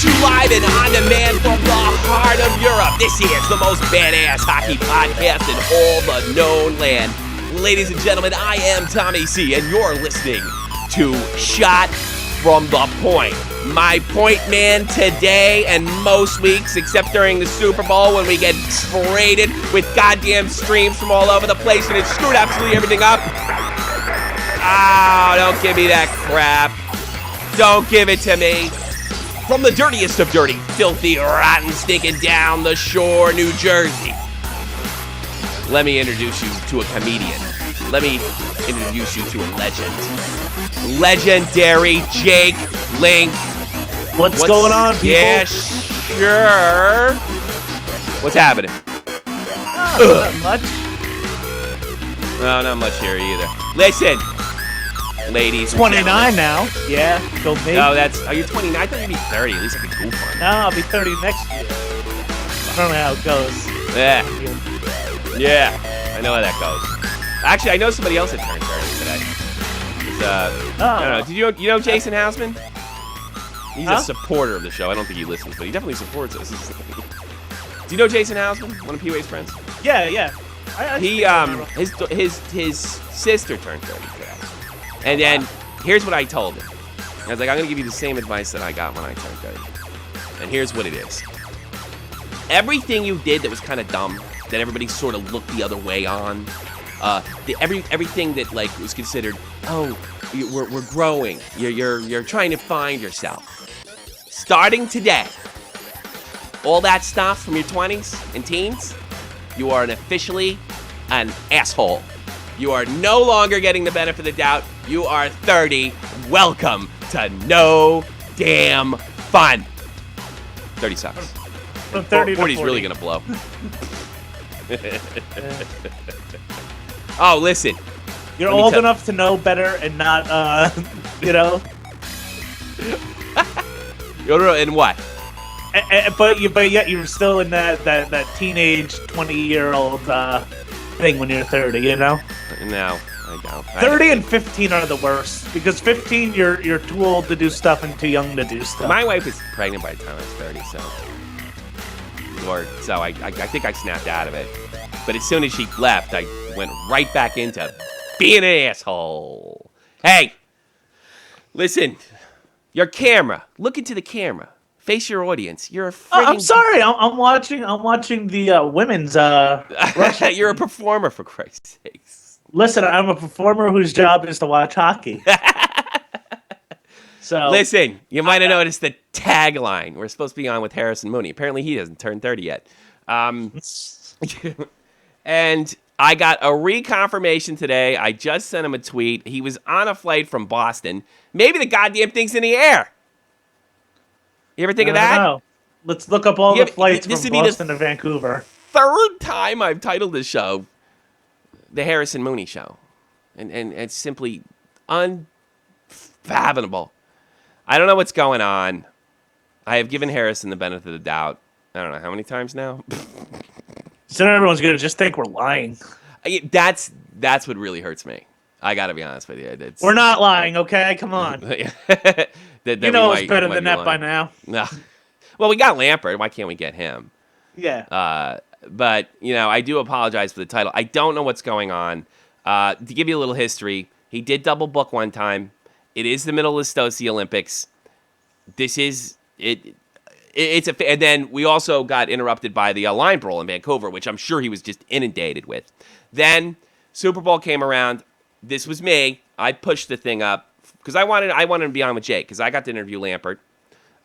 to you live and on demand from the heart of Europe. This is the most badass hockey podcast in all the known land. Ladies and gentlemen, I am Tommy C, and you're listening to Shot from the Point. My point man today and most weeks, except during the Super Bowl when we get sprayed with goddamn streams from all over the place and it screwed absolutely everything up. Oh, don't give me that crap. Don't give it to me. From the dirtiest of dirty, filthy, rotten, stinking down the shore, New Jersey. Let me introduce you to a comedian. Let me introduce you to a legend. Legendary Jake Link. What's going on, people? Yeah, sure. What's happening? Not much. No, not much here either. Listen, ladies. 29 now. Yeah, go me. No, are you 29? I thought you'd be 30. At least I could goof on. No, I'll be 30 next year. I don't know how it goes. Yeah, I know how that goes. Actually, I know somebody else that turned 30 today. I don't know. Did you know Jason Hausman? He's a supporter of the show. I don't think he listens, but he definitely supports us. Do you know Jason Hausman? One of P-Way's friends? Yeah. His sister turned 30 today. And then here's what I told him. I was like, I'm going to give you the same advice that I got when I turned 30. And here's what it is. Everything you did that was kind of dumb, that everybody sort of looked the other way on, everything that like was considered, we're growing. You're trying to find yourself. Starting today, all that stuff from your 20s and teens, you are officially an asshole. You are no longer getting the benefit of the doubt. You are 30. Welcome to no damn fun. 30 sucks. From 30 to 40's really gonna blow. Oh, listen. You're old enough to know better and not, In what? But yet you're still in that teenage 20-year-old thing when you're 30, you know? No, I don't. 30 and 15 are the worst because 15 you're too old to do stuff and too young to do stuff. My wife was pregnant by the time I was 30, so I think I snapped out of it. But as soon as she left, I went right back into being an asshole. Hey, listen, your camera. Look into the camera. Face your audience. You're a friggin'... I'm sorry. I'm watching the women's. You're a performer, for Christ's sakes. Listen, I'm a performer whose job is to watch hockey. So listen, you might have noticed the tagline. We're supposed to be on with Harrison Mooney. Apparently, he hasn't turned 30 yet. And I got a reconfirmation today. I just sent him a tweet. He was on a flight from Boston. Maybe the goddamn thing's in the air. You ever think of that? No. Let's look up all the flights from Boston to Vancouver. Third time I've titled this show The Harrison Mooney Show. And it's simply unfathomable. I don't know what's going on. I have given Harrison the benefit of the doubt. I don't know how many times now. So everyone's going to just think we're lying. That's what really hurts me. I got to be honest with you. We're not lying, okay? Come on. You know it's better than that by now. No. Well, we got Lampert. Why can't we get him? Yeah. But, I do apologize for the title. I don't know what's going on. To give you a little history, he did double book one time. It is the middle of the Stosy Olympics. This is it. And then we also got interrupted by the line brawl in Vancouver, which I'm sure he was just inundated with. Then Super Bowl came around. This was me. I pushed the thing up because I wanted to be on with Jake because I got to interview Lampert,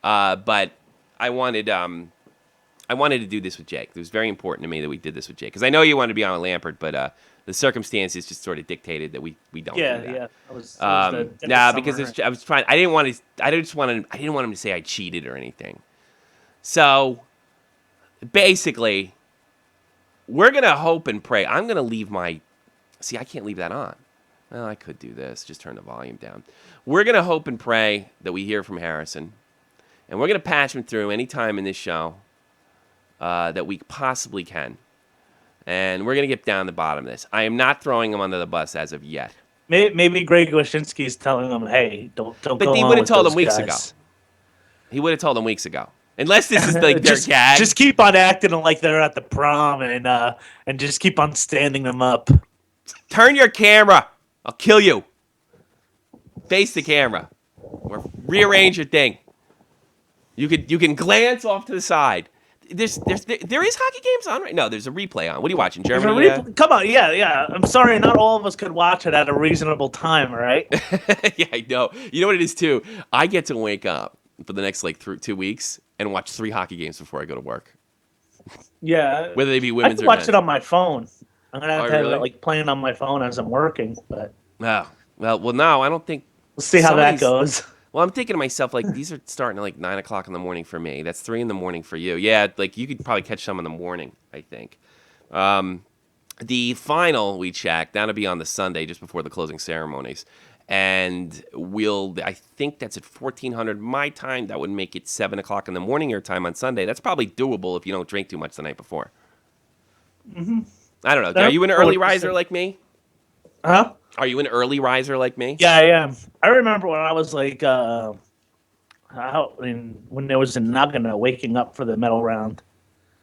but I wanted to do this with Jake. It was very important to me that we did this with Jake because I know you wanted to be on with Lampert, but the circumstances just sort of dictated that we don't. do that. Yeah. Because I was trying. I didn't want him to say I cheated or anything. So, basically, we're going to hope and pray. I'm going to leave my... See, I can't leave that on. Well, I could do this. Just turn the volume down. We're going to hope and pray that we hear from Harrison. And we're going to patch him through any time in this show that we possibly can. And we're going to get down the bottom of this. I am not throwing him under the bus as of yet. Maybe Greg Wyshynski's telling him, hey, don't go on with those guys. But he would have told him weeks ago. He would have told them weeks ago. Unless this is like their gag. Just keep on acting like they're at the prom and just keep on standing them up. Turn your camera. I'll kill you. Face the camera. Or rearrange your thing. You can glance off to the side. There is hockey games on right? No, there's a replay on. What are you watching? Germany? Come on, yeah. I'm sorry, not all of us could watch it at a reasonable time, all right? Yeah, I know. You know what it is too? I get to wake up for the next 2 weeks and watch 3 hockey games before I go to work. Yeah. Whether they be women's or watch men's. it on my phone. I'm gonna have to have really? it playing on my phone as I'm working, but Oh, well, no, I don't think. we'll see how that goes. Well, I'm thinking to myself, these are starting at 9 o'clock in the morning for me. That's 3 in the morning for you. Yeah, you could probably catch some in the morning, I think. The final we checked, that'll be on the Sunday just before the closing ceremonies. And I think that's at 1400 my time. That would make it 7 o'clock in the morning your time on Sunday. That's probably doable if you don't drink too much the night before. Mm-hmm. I don't know. Are you an early riser like me? Huh? Are you an early riser like me? Yeah, I am. I remember when I was when there was in Nagano, waking up for the medal round.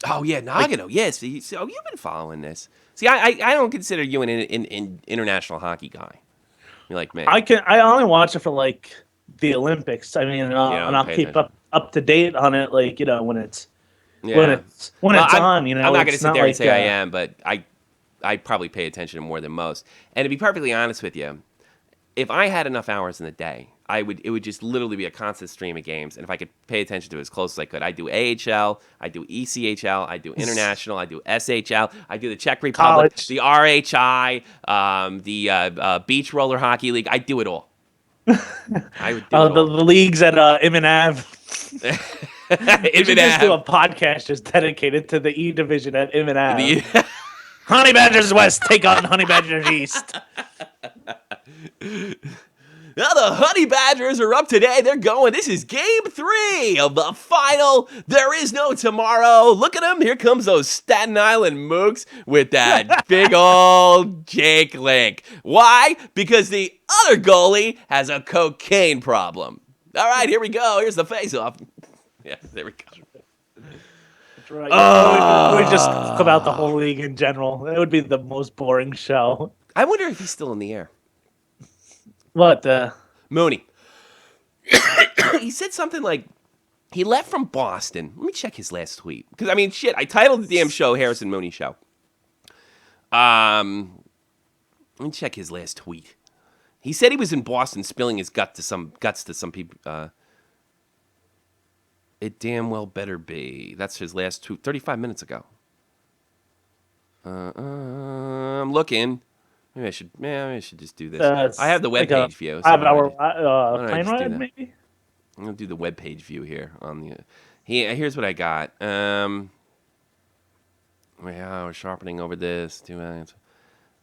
Oh yeah, Nagano. Yes. So you've been following this. See, I don't consider you an international hockey guy. You're like me. I only watch it for the Olympics. I mean, and I'll keep up to date on it, when it's when it's on. I'm not going to sit there and say I am, but I probably pay attention more than most. And to be perfectly honest with you, if I had enough hours in the day, it would just literally be a constant stream of games. And if I could pay attention to it as close as I could, I do AHL, I do ECHL, I do International, I do SHL, I do the Czech Republic, the RHI, the Beach Roller Hockey League. I do it all. I would do the leagues at Imanav. We should just do a podcast just dedicated to the E division at Imanav. Honey Badgers West take on Honey Badgers East. Now the Honey Badgers are up today. They're going. This is game 3 of the final. There is no tomorrow. Look at them. Here comes those Staten Island Mooks with that big old Jake Link. Why? Because the other goalie has a cocaine problem. All right, here we go. Here's the face-off. Yeah, there we go. Right. We just talk about the whole league in general. It would be the most boring show. I wonder if he's still in the air. What? Mooney. He said something like, he left from Boston. Let me check his last tweet. Because, I titled the damn show Harrison Mooney Show. Let me check his last tweet. He said he was in Boston spilling his guts to some people. It damn well better be. That's his last tweet, 35 minutes ago. I'm looking. Maybe I should just do this. I have the webpage view. I have our plane ride, maybe? I'm going to do the webpage view here. Here's what I got. We're sharpening over this.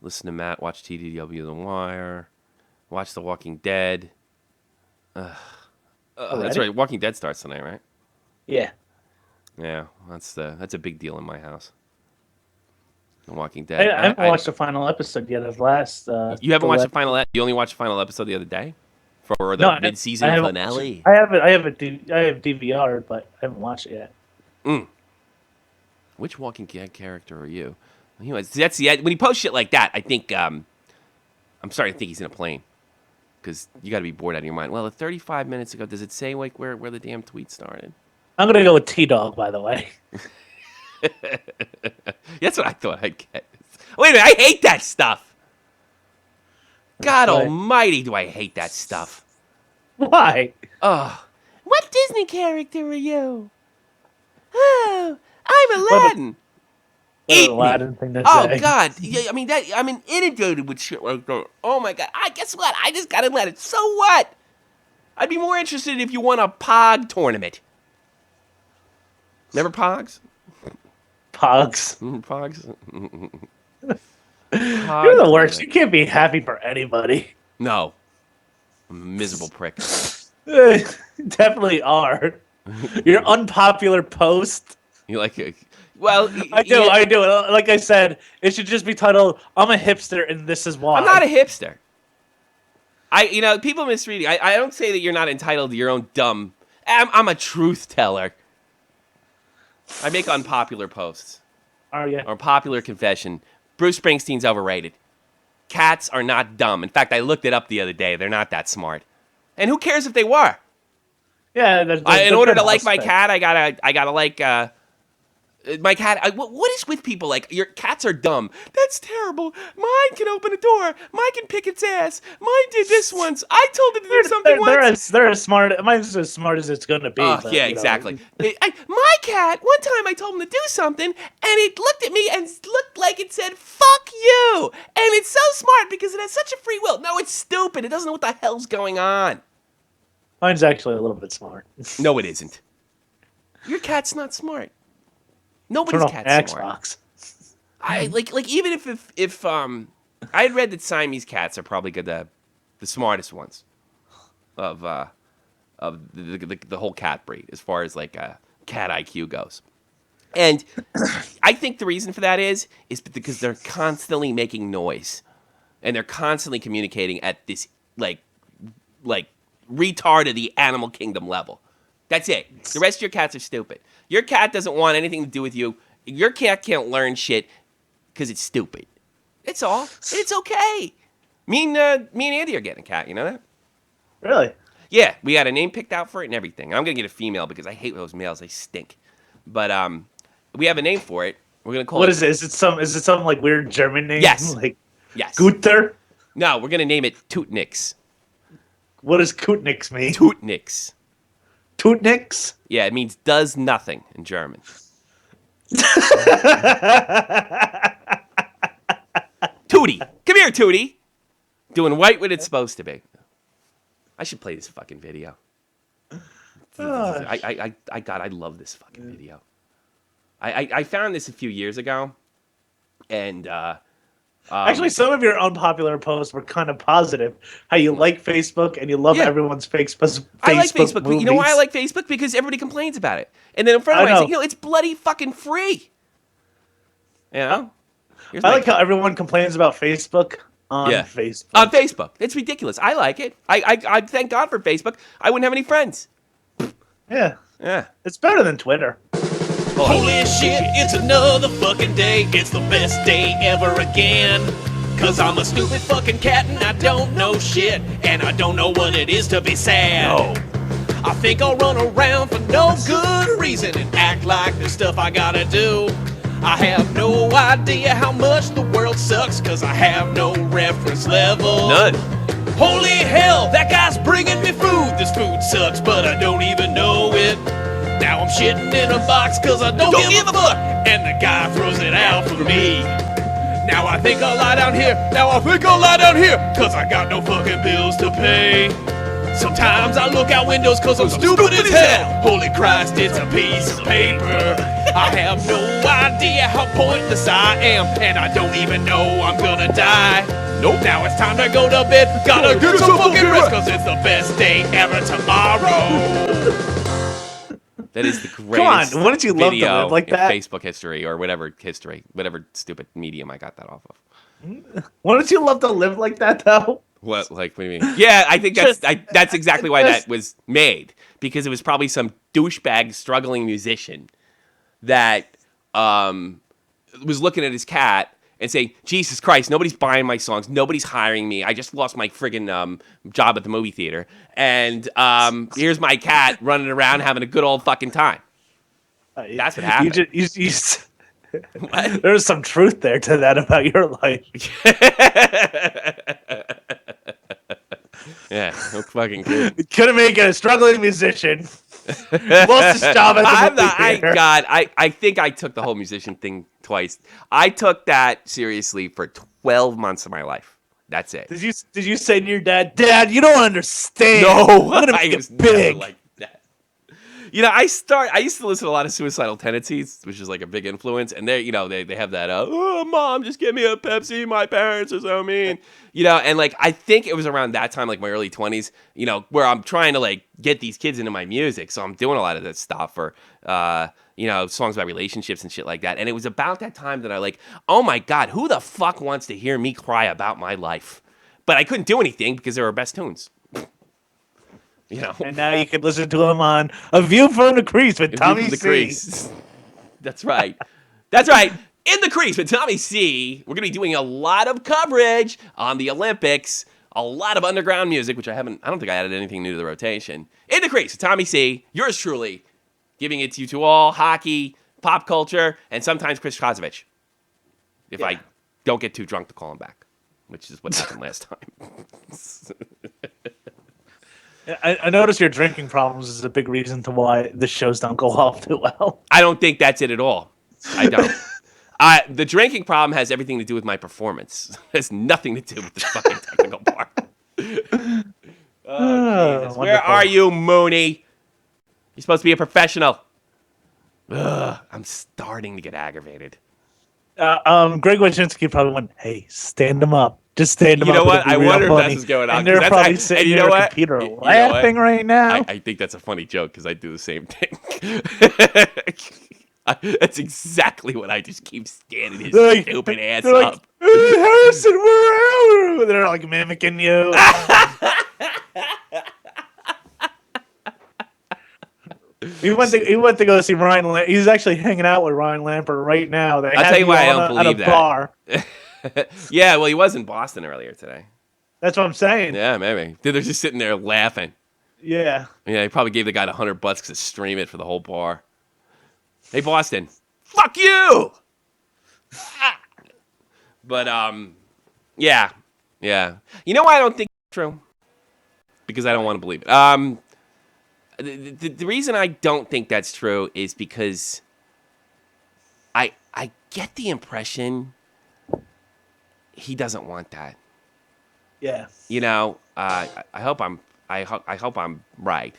Listen to Matt. Watch TDW The Wire. Watch The Walking Dead. That's right. Walking Dead starts tonight, right? Yeah. Yeah, that's a big deal in my house. The Walking Dead. I haven't watched the final episode yet of last. You haven't watched the final? You only watched the final episode the other day for the mid-season finale. I have DVR, but I haven't watched it yet. Which Walking Dead character are you? Anyways, that's when he posts shit like that. I think I'm starting to think he's in a plane. Because you got to be bored out of your mind. Well, 35 minutes ago, does it say where the damn tweet started? I'm going to go with T-Dog, by the way. That's what I thought I'd get. Wait a minute, I hate that stuff. God almighty, do I hate that stuff. Why? Oh, what Disney character are you? Oh, I'm Aladdin. Eat Aladdin thing to say. Oh God! Yeah, I'm inundated with shit like that. Oh my God! Guess what? I just got Aladdin. So what? I'd be more interested if you won a Pog tournament. Remember Pogs? Pogs. Pogs. You're the worst. You can't be happy for anybody. No. I'm a miserable prick. Definitely are. Your unpopular post. You like it? Well, I do. Like I said, it should just be titled, I'm a hipster and this is why. I'm not a hipster. People misread. I don't say that you're not entitled to your own dumb. I'm a truth teller. I make unpopular posts. Oh, yeah. Or popular confession. Bruce Springsteen's overrated. Cats are not dumb. In fact, I looked it up the other day. They're not that smart. And who cares if they were? Yeah. In order to like my cat, I gotta like my cat. What is with people like your cats are dumb? That's terrible. Mine can open a door. Mine can pick its ass. Mine did this once. I told it to do something once. They're as smart. Mine's as smart as it's gonna be. But, yeah, exactly. My cat. One time I told him to do something, and it looked at me and looked like it said "fuck you," and it's so smart because it has such a free will. No, it's stupid. It doesn't know what the hell's going on. Mine's actually a little bit smart. No, it isn't. Your cat's not smart. Nobody's cat's smart. I like even if I had read that Siamese cats are probably the smartest ones of the whole cat breed as far as like cat IQ goes. And I think the reason for that is because they're constantly making noise and they're constantly communicating at this like retard of the animal kingdom level. That's it. The rest of your cats are stupid. Your cat doesn't want anything to do with you. Your cat can't learn shit because it's stupid. That's all. It's okay. Me and Andy are getting a cat. You know that? Really? Yeah. We got a name picked out for it and everything. And I'm gonna get a female because I hate those males. They stink. But we have a name for it. We're gonna call it. What is it? Is it some like weird German name? Yes. Like yes. Guter? No, we're gonna name it Tootnix. What does Kootnix mean? Tootnix. Tootnix? Yeah, it means does nothing in German. Tootie. Come here, Tootie. Doing right what it's supposed to be. I should play this fucking video. I love this fucking video. I found this a few years ago. And actually, some of your unpopular posts were kind of positive. How you like Facebook and you love everyone's Facebook. I like Facebook. Movies. You know why I like Facebook? Because everybody complains about it. And then in front of me, I say, it's bloody fucking free. You know? I like how everyone complains about Facebook on Facebook. On Facebook. It's ridiculous. I like it. I thank God for Facebook. I wouldn't have any friends. Yeah. Yeah. It's better than Twitter. Holy shit, it's another fucking day. It's the best day ever again. Cause I'm a stupid fucking cat and I don't know shit. And I don't know what it is to be sad. No. I think I'll run around for no good reason and act like there's stuff I gotta do. I have no idea how much the world sucks cause I have no reference level. None. Holy hell, that guy's bringing me food. This food sucks, but I don't even know it. Now I'm shitting in a box cause I don't give a fuck. And the guy throws it out for me. Now I think I'll lie down here. Cause I got no fucking bills to pay. Sometimes I look out windows cause I'm stupid as hell. Holy Christ, it's a piece of paper. I have no idea how pointless I am. And I don't even know I'm gonna die. Nope. Now it's time to go to bed. Gotta get some fucking rest cause it's the best day ever tomorrow. That is the greatest Come on, wouldn't you love to video live like in that? Facebook history or whatever stupid medium I got that off of. Wouldn't you love to live like that though? What do you mean? Yeah, I think that's exactly why that was made. Because it was probably some douchebag struggling musician that was looking at his cat and saying, Jesus Christ, nobody's buying my songs. Nobody's hiring me. I just lost my friggin' job at the movie theater. And here's my cat running around having a good old fucking time. That's what happened. There's some truth there to that about your life. Yeah, no fucking good. Couldn't make it a struggling musician. Lost his job at the movie theater. I think I took the whole musician thing twice. I took that seriously for 12 months of my life. That's it. Did you say to your dad, Dad, you don't understand. No, I'm gonna make it big. Like that. You know, I used to listen to a lot of Suicidal Tendencies, which is like a big influence, and they have that, oh, Mom, just give me a Pepsi, my parents are so mean. You know, and like, I think it was around that time, like my early 20s, you know, where I'm trying to like get these kids into my music. So I'm doing a lot of that stuff for, you know, songs about relationships and shit like that. And it was about that time that I like, oh my God, who the fuck wants to hear me cry about my life? But I couldn't do anything because they were best tunes. And now you can listen to him on A View from the Crease with Tommy C. Crease. That's right. That's right. In the Crease with Tommy C. We're going to be doing a lot of coverage on the Olympics. A lot of underground music, which I don't think I added anything new to the rotation. In the Crease with Tommy C. Yours truly, giving it to you to all hockey, pop culture, and sometimes Chris Kozovich. If I don't get too drunk to call him back, which is what happened last time. I noticed your drinking problems is a big reason to why the shows don't go off too well. I don't think that's it at all. I don't. The drinking problem has everything to do with my performance. It has nothing to do with the fucking technical part. Jesus. Where are you, Mooney? You're supposed to be a professional. I'm starting to get aggravated. Greg Wyszynski probably went, hey, stand him up. Just stand him up. You know what? I wonder if that's what's going on. And they're probably sitting you there know at the computer laughing right now. I think that's a funny joke because I do the same thing. That's exactly what I just keep standing his stupid ass up. Harrison, where are you? They're like mimicking you. He went to go see Ryan. He's actually hanging out with Ryan Lampert right now. I'll tell you why I don't believe that. Bar. Yeah, well, he was in Boston earlier today. That's what I'm saying. Yeah, maybe. They're just sitting there laughing. Yeah. Yeah, he probably gave the guy $100 to stream it for the whole bar. Hey, Boston. Fuck you! But, yeah. You know why I don't think it's true? Because I don't want to believe it. The reason I don't think that's true is because I get the impression he doesn't want that. Yeah. I hope I'm right.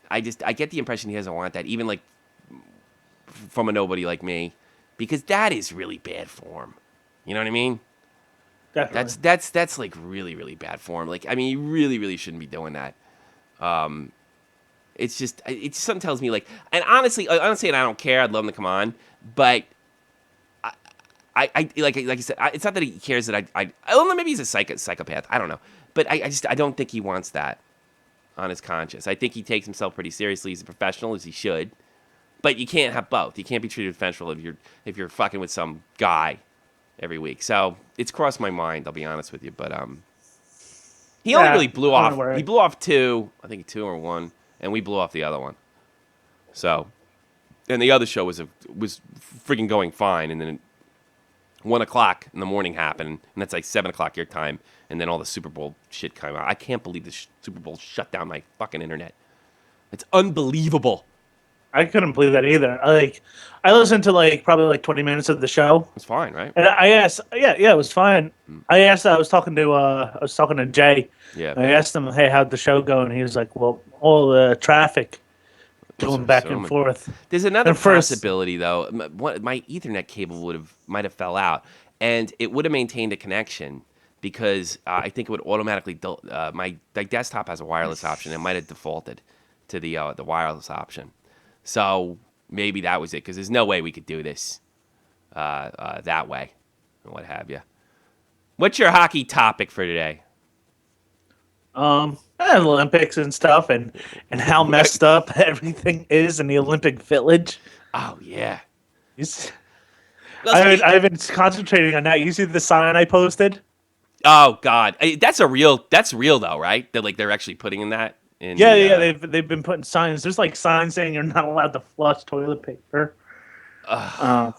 I get the impression he doesn't want that, even like from a nobody like me, because that is really bad form. You know what I mean? Definitely. That's like really, really bad form. Like, I mean, you really, really shouldn't be doing that. It's something tells me like, and honestly, I don't care. I'd love him to come on, but I like I said, it's not that he cares that I don't know, maybe he's a psychopath. I don't know, but I don't think he wants that on his conscience. I think he takes himself pretty seriously. He's a professional, as he should, but you can't have both. You can't be treated professional if you're fucking with some guy every week. So it's crossed my mind. I'll be honest with you, but he only really blew off. He blew off two or one. And we blew off the other one. So, and the other show was freaking going fine. And then 1 o'clock in the morning happened, and that's like 7 o'clock your time. And then all the Super Bowl shit came out. I can't believe the Super Bowl shut down my fucking internet. It's unbelievable. I couldn't believe that either. I listened to probably 20 minutes of the show. It's fine, right? And I asked, it was fine. I was talking to Jay. Yeah. I asked him, hey, how'd the show go? And he was like, well, all the traffic going back and forth. There's another possibility though. My Ethernet cable might have fell out, and it would have maintained a connection because I think it would automatically. My desktop has a wireless option. It might have defaulted to the wireless option. So maybe that was it, because there's no way we could do this that way, or what have you. What's your hockey topic for today? Olympics and stuff, and how messed up everything is in the Olympic Village. Oh yeah. I've been concentrating on that. You see the sign I posted? Oh God, that's real though, right? They're actually putting in that. They've been putting signs. There's signs saying you're not allowed to flush toilet paper. Well,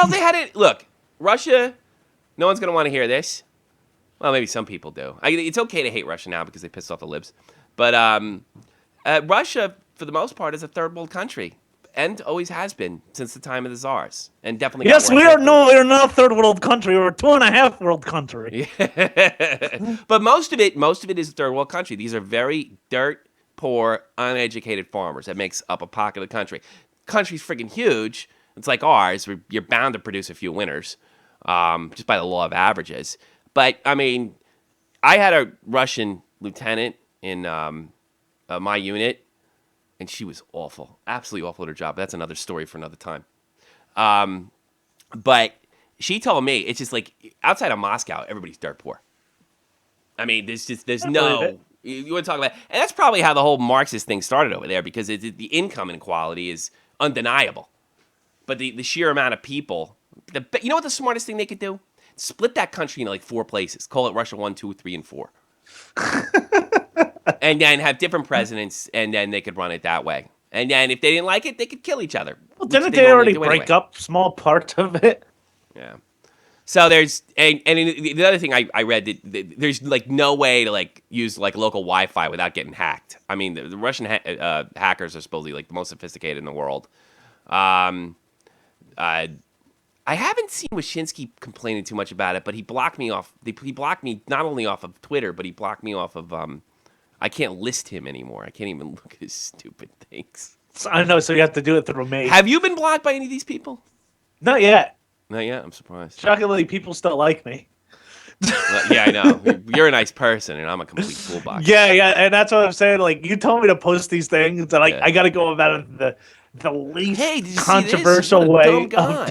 they had it. Look, Russia. No one's gonna want to hear this. Well, maybe some people do. It's okay to hate Russia now because they pissed off the libs. But Russia, for the most part, is a third world country, and always has been since the time of the Tsars, and definitely. Yes, we're not a third world country. We're a 2.5 world country. Yeah. But most of it is a third world country. These are very dirt poor, uneducated farmers that makes up a pocket of the country. Country's freaking huge. It's like ours. You're bound to produce a few winners, just by the law of averages. But, I mean, I had a Russian lieutenant in my unit, and she was awful. Absolutely awful at her job. That's another story for another time. But she told me, it's just like, outside of Moscow, everybody's dirt poor. I mean, there's no You want to talk about, and that's probably how the whole Marxist thing started over there, because the income inequality is undeniable. But the sheer amount of people, you know what the smartest thing they could do? Split that country into like 4 places. Call it Russia 1, 2, 3, and 4. And then have different presidents, and then they could run it that way. And then if they didn't like it, they could kill each other. Well, didn't they already break up small parts of it? Yeah. So there's, and the other thing I read, that there's like no way to like use like local Wi-Fi without getting hacked. I mean, the Russian hackers are supposedly like the most sophisticated in the world. I haven't seen Wyshynski complaining too much about it, but he blocked me off. He blocked me not only off of Twitter, but he blocked me off of. I can't list him anymore. I can't even look at his stupid things. I know, so you have to do it through me. Have you been blocked by any of these people? Not yet. Not yet. I'm surprised. Shockingly, people still like me. Well, yeah, I know. You're a nice person, and I'm a complete toolbox. Yeah, and that's what I'm saying. Like, you told me to post these things, and I got to go about it the least controversial way. I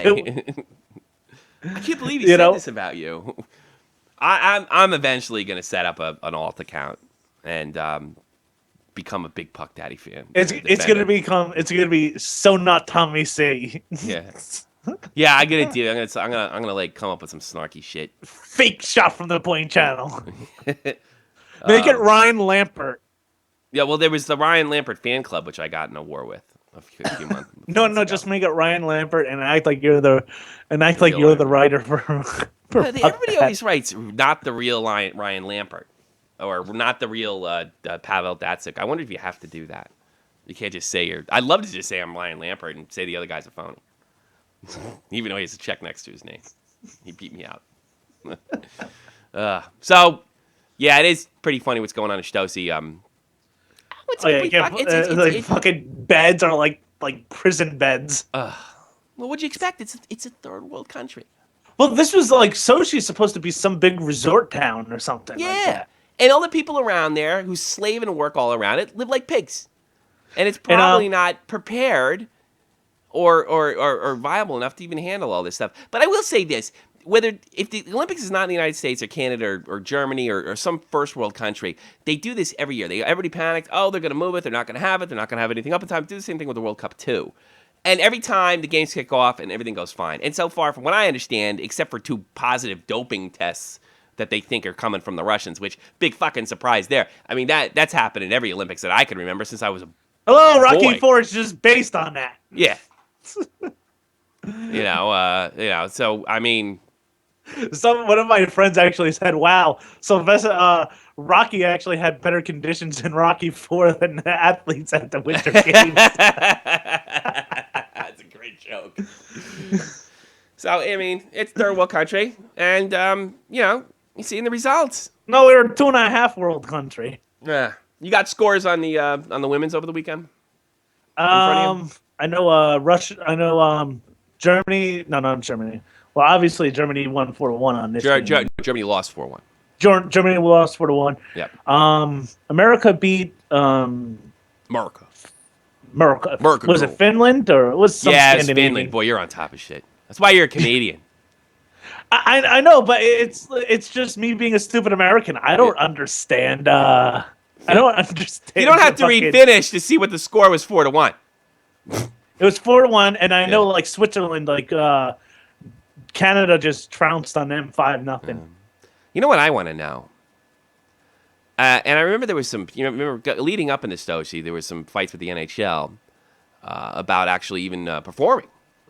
can't believe you said this about you. I'm eventually going to set up an alt account and become a big Puck Daddy fan. It's going to be so not Tommy C. Yeah. Yeah, I'm gonna like come up with some snarky shit. Fake shot from the point channel. Make it Ryan Lampert. Yeah, well, there was the Ryan Lampert fan club, which I got in a war with a few months. No, just make it Ryan Lampert and act like you're the writer for everybody always writes not the real Ryan Lampert or not the real Pavel Datsyuk. I wonder if you have to do that. You can't just say I'd love to just say I'm Ryan Lampert and say the other guy's a phony. Even though he has a check next to his name. He beat me out. So, yeah, it is pretty funny what's going on in Stocy. Fucking beds are like prison beds. Well, what'd you expect? It's a third world country. Well, this was like Sochi's supposed to be some big resort town or something. Yeah. Like that. And all the people around there who slave and work all around it live like pigs. And it's probably not prepared or viable enough to even handle all this stuff. But I will say this. If the Olympics is not in the United States or Canada or Germany or some first world country, they do this every year. Everybody panicked. Oh, they're going to move it. They're not going to have it. They're not going to have anything up in time. Do the same thing with the World Cup too. And every time the games kick off and everything goes fine. And so far, from what I understand, except for 2 positive doping tests that they think are coming from the Russians, which big fucking surprise there. I mean, that's happened in every Olympics that I can remember since I was a Hello, Rocky IV is just based on that. Yeah. So I mean, one of my friends actually said, "Wow, Sylvester Rocky actually had better conditions in Rocky IV than the athletes at the Winter Games." That's a great joke. So I mean, it's third world country, and you see the results. No, we were 2.5 world country. Yeah, you got scores on the women's over the weekend. I know Russia. I know Germany. No, not Germany. Well, obviously Germany won 4-1 on this. Germany lost 4-1. Germany lost 4-1. Yep. America beat America. Was it Finland or was some it's Finland? Boy, you're on top of shit. That's why you're a Canadian. I know, but it's just me being a stupid American. I don't understand. I don't understand. You don't have to read Finnish to see what the score was 4-1. It was 4-1, and I know like Switzerland, like Canada just trounced on them 5-0. You know what I want to know? And I remember there was some. Leading up in the Stocy, there was some fights with the NHL about actually even performing,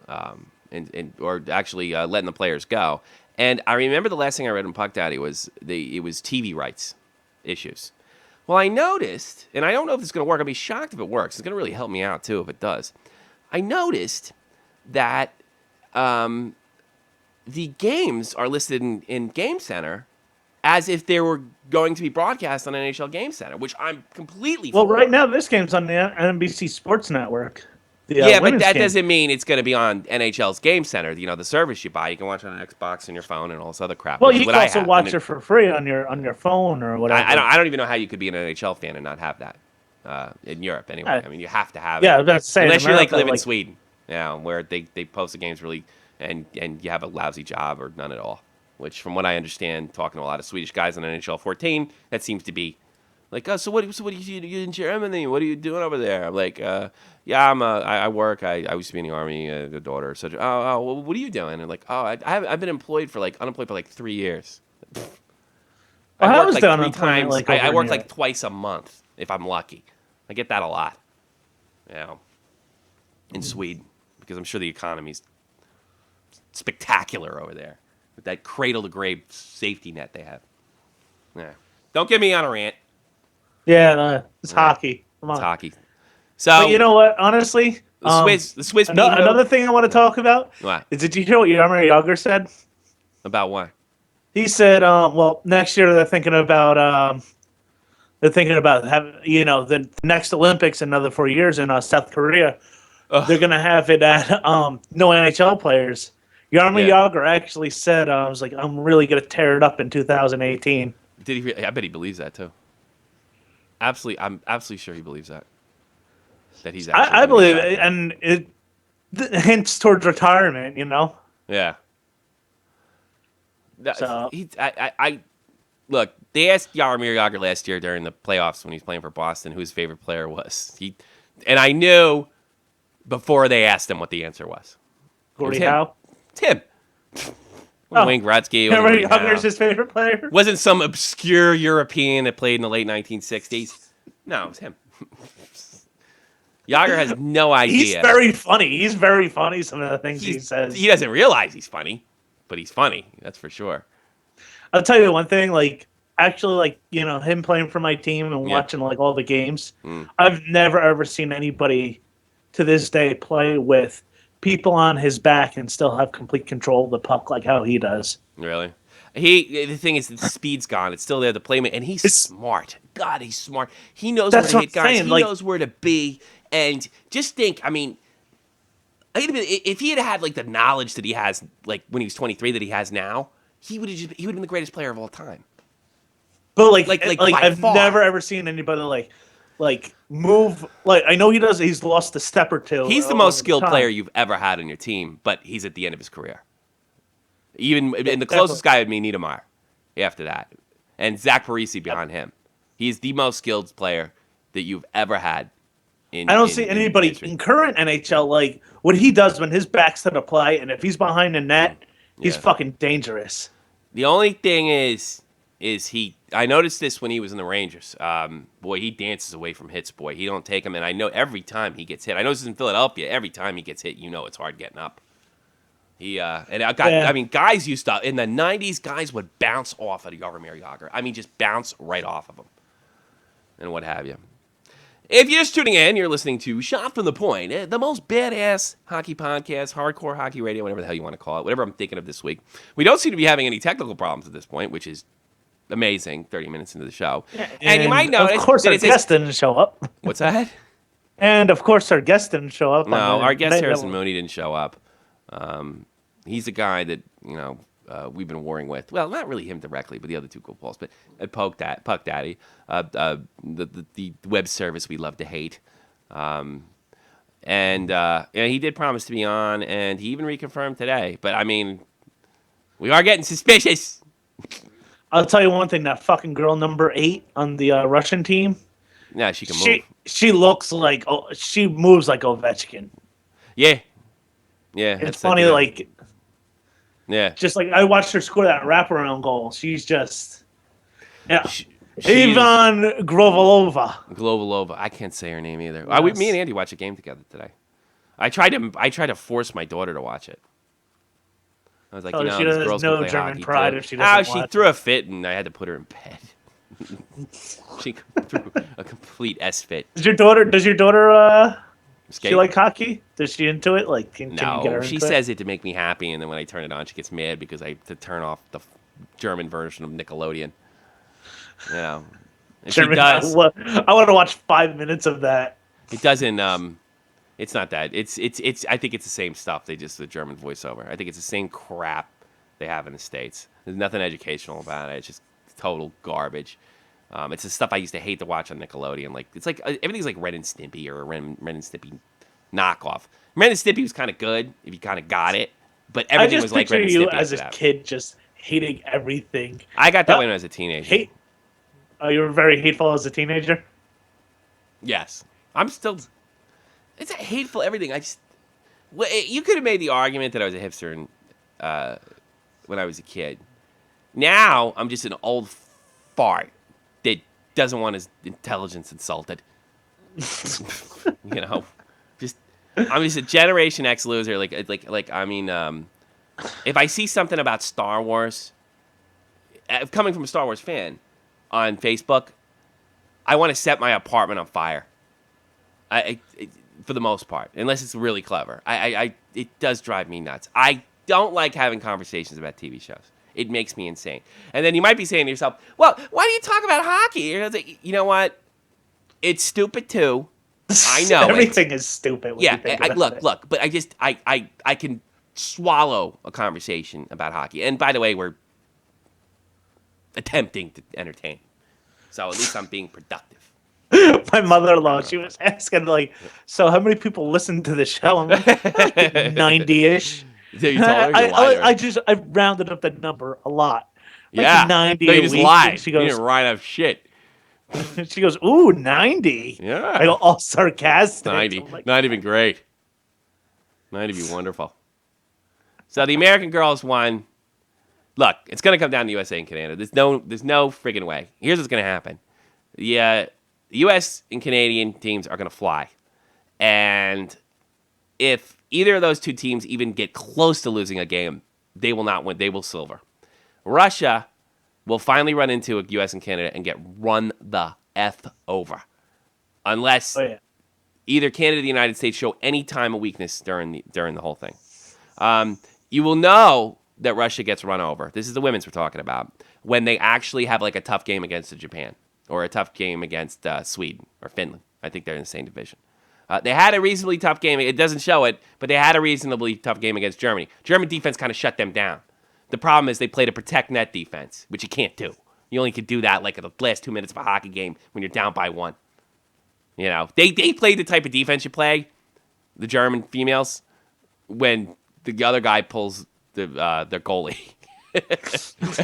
or actually letting the players go. And I remember the last thing I read in Puck Daddy was it was TV rights issues. Well, I noticed, and I don't know if it's going to work. I'd be shocked if it works. It's going to really help me out, too, if it does. I noticed that the games are listed in Game Center as if they were going to be broadcast on NHL Game Center, which I'm completely for. Well, right now, this game's on the NBC Sports Network. But that doesn't mean it's going to be on NHL's Game Center. The service you buy, you can watch it on Xbox and your phone and all this other crap. Well, you can also watch it for free on your phone or whatever. I don't even know how you could be an NHL fan and not have that in Europe anyway. I mean, you have to have it. Yeah, that's saying unless you live in Sweden, where they post the games really and you have a lousy job or none at all. Which, from what I understand, talking to a lot of Swedish guys on NHL 14, that seems to be Like, oh, so what are you in Germany? What are you doing over there? I'm like, yeah, I work. I used to be in the Army, the daughter. So, well, what are you doing? And like, oh, I've been unemployed for like 3 years. I work like 3 times. Like I work like twice a month if I'm lucky. I get that a lot. In Sweden, because I'm sure the economy's spectacular over there with that cradle to grave safety net they have. Yeah, don't get me on a rant. Yeah, no, it's hockey. Come on. It's hockey. So but you know what? Honestly, the Swiss. Another thing I want to talk about is, did you hear what Jaromir Jagr said? About what? He said, well, next year they're thinking about having, the next Olympics in another 4 years in South Korea. They're gonna have it at no NHL players. Jaromir Jagr actually said, I'm really gonna tear it up in 2018. Did he? I bet he believes that too. Absolutely, I'm absolutely sure he believes that. That he's. I believe it, and it hints towards retirement. Yeah. So I look. They asked Jaromir Jagr last year during the playoffs when he was playing for Boston who his favorite player was. And I knew before they asked him what the answer was. Gordie Howe. Tim. Wayne Gretzky. Jaromir Jagr's his favorite player. Wasn't some obscure European that played in the late 1960s. No, it was him. Jagr has no idea. He's very funny. Some of the things he says. He doesn't realize he's funny, but he's funny. That's for sure. I'll tell you one thing. Him playing for my team and watching all the games. I've never ever seen anybody to this day play with people on his back and still have complete control of the puck like how he does. Really? The thing is, the speed's gone. It's still there, the playmaker, and he's smart. God, he's smart. He knows where to hit guys. He knows where to be. And just think, if he had the knowledge that he has, when he was 23, that he has now, he would have been the greatest player of all time. But I've never ever seen anybody move. I know he does. He's lost a step or two. He's the most skilled player you've ever had on your team, but he's at the end of his career. And the closest guy would be Niedermayer after that, and Zach Parise behind him. He's the most skilled player that you've ever had. I don't see anybody in current NHL what he does when his back's to the play, and if he's behind the net, he's fucking dangerous. The only thing is he. I noticed this when he was in the Rangers. Boy, he dances away from hits. Boy, he don't take them, and I know every time he gets hit. I know this is in Philadelphia. Every time he gets hit, it's hard getting up. Guys used to in the '90s. Guys would bounce off of Jaromir Jagr. Just bounce right off of him, and what have you. If you're just tuning in, you're listening to Shot from the Point, the most badass hockey podcast, hardcore hockey radio, whatever the hell you want to call it, whatever I'm thinking of this week. We don't seem to be having any technical problems at this point, which is amazing, 30 minutes into the show. And you might notice... Of course, our guest didn't show up. What's that? And, of course, our guest didn't show up. No, our guest, Harrison Mooney, didn't show up. He's a guy that, we've been warring with. Well, not really him directly, but the other two goofballs. But Puck Daddy, the web service we love to hate. And he did promise to be on, and he even reconfirmed today. But, we are getting suspicious. I'll tell you one thing. That fucking girl number 8 on the Russian team. Yeah, she can move. She looks like... she moves like Ovechkin. Yeah. Yeah. It's funny, Yeah. Just I watched her score that wraparound goal. She's just... Yeah. Ivan Grovalova. I can't say her name either. Yes. Me and Andy watched a game together today. I tried to force my daughter to watch it. I was like, she this girl's no gonna play German hockey pride too. if she doesn't she watch threw a fit, and I had to put her in bed. She threw a complete S fit. Does your daughter Skate? She like hockey? Does she into it? Can you get her into she says it to make me happy, and then when I turn it on, she gets mad because I have to turn off the German version of Nickelodeon. And she does. I want to watch 5 minutes of that. It doesn't. It's not that. It's. I think it's the same stuff. They just the German voiceover. I think it's the same crap they have in the States. There's nothing educational about it. It's just total garbage. It's the stuff I used to hate to watch on Nickelodeon. It's everything's like Ren and Stimpy or a Ren and Stimpy knockoff. Ren and Stimpy was kind of good if you kind of got it, but everything was like Ren and Stimpy. I just picture you as a kid just hating everything. I got that when I was a teenager. you were very hateful as a teenager? Yes. I'm still... It's a hateful everything. You could have made the argument that I was a hipster when I was a kid. Now, I'm just an old fart that doesn't want his intelligence insulted. You know? I'm just a Generation X loser. If I see something about Star Wars, coming from a Star Wars fan on Facebook, I want to set my apartment on fire. For the most part, unless it's really clever. It does drive me nuts. I don't like having conversations about TV shows. It makes me insane. And then you might be saying to yourself, well, why do you talk about hockey? You know what? It's stupid too. I know everything is stupid. Yeah, look, but I can swallow a conversation about hockey. And by the way, we're attempting to entertain. So at least I'm being productive. My mother-in-law, she was asking, like, so how many people listen to the show? I'm like 90-ish. You told her? I rounded up the number a lot. Like yeah. 90 no, you a just week. lied. She goes, you didn't write up shit. She goes, ooh, 90. Yeah. I go, all sarcastic. 90. Like, not even great. 90 would be wonderful. So the American girls won. Look, it's going to come down to USA and Canada. There's no friggin' way. Here's what's going to happen. The U.S. and Canadian teams are going to fly. And if either of those two teams even get close to losing a game, they will not win. They will silver. Russia will finally run into a U.S. and Canada and get run the F over. Unless either Canada or the United States show any time of weakness during the whole thing. You will know that Russia gets run over. This is the women's we're talking about. When they actually have like a tough game against Japan or a tough game against Sweden or Finland. I think they're in the same division. They had a reasonably tough game. It doesn't show it, but they had a reasonably tough game against Germany. German defense kind of shut them down. The problem is they played a protect net defense, which you can't do. You only can do that like at the last 2 minutes of a hockey game when you're down by one. You know, they played the type of defense you play, the German females, when the other guy pulls their goalie. And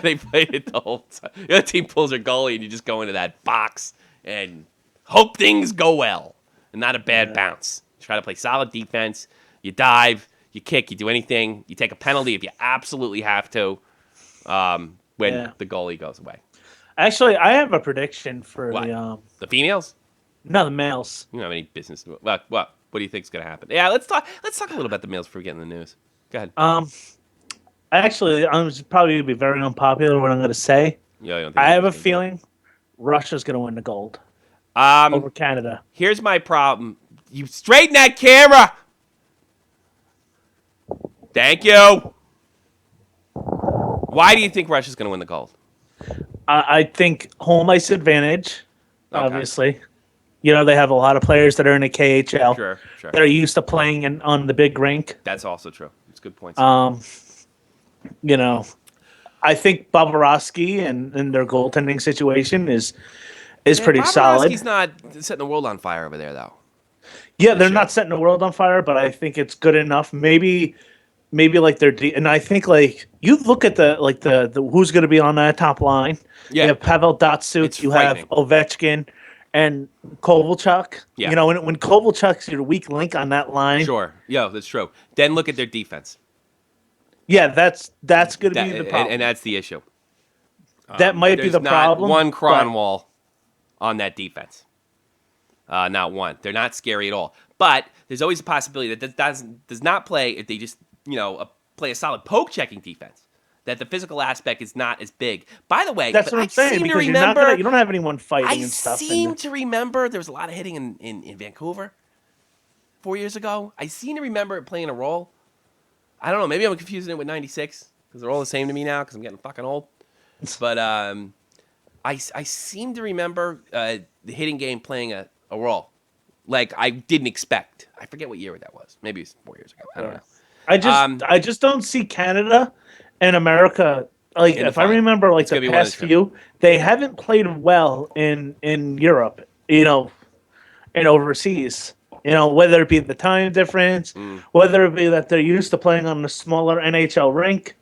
they played it the whole time. The other team pulls their goalie, and you just go into that box and hope things go well and not a bad bounce. You try to play solid defense. You dive, you kick, you do anything. You take a penalty if you absolutely have to when the goalie goes away. Actually, I have a prediction for the females. No, the males. You don't have any business. What do you think is going to happen? Yeah, let's talk a little about the males before we get in the news. Go ahead. Actually, I'm probably going to be very unpopular what I'm going to say. Yeah, I have a feeling Russia's going to win the gold over Canada. Here's my problem. You straighten that camera. Thank you. Why do you think Russia's going to win the gold? I think home ice advantage, obviously. You know, they have a lot of players that are in the KHL. Sure. That are used to playing on the big rink. That's also true. It's a good point. You know, I think Bobrovsky and their goaltending situation is pretty solid. Bobrovsky's not setting the world on fire over there, though. Yeah, they're not setting the world on fire, but I think it's good enough. Maybe like they're and I think like you look at the who's going to be on that top line. Yeah. You have Pavel Datsyuk, you have Ovechkin, and Kovalchuk. Yeah. You know, when Kovalchuk's your weak link on that line. Sure. Yeah, that's true. Then look at their defense. Yeah, that's going to be the problem. And that's the issue. That might be the problem. One Cronwall on that defense. Not one. They're not scary at all. But there's always a possibility that does not play if they just, play a solid poke checking defense. That the physical aspect is not as big. By the way, that's what I'm saying, because you don't have anyone fighting and stuff. I seem to remember there was a lot of hitting in Vancouver 4 years ago. I seem to remember it playing a role. I don't know. Maybe I'm confusing it with 96 because they're all the same to me now because I'm getting fucking old. But I seem to remember the hitting game playing a role like I didn't expect. I forget what year that was. Maybe it was 4 years ago. I don't know. I just don't see Canada and America, like, if I remember, like, the past few, they haven't played well in Europe, and overseas. Whether it be the time difference, whether it be that they're used to playing on the smaller NHL rink.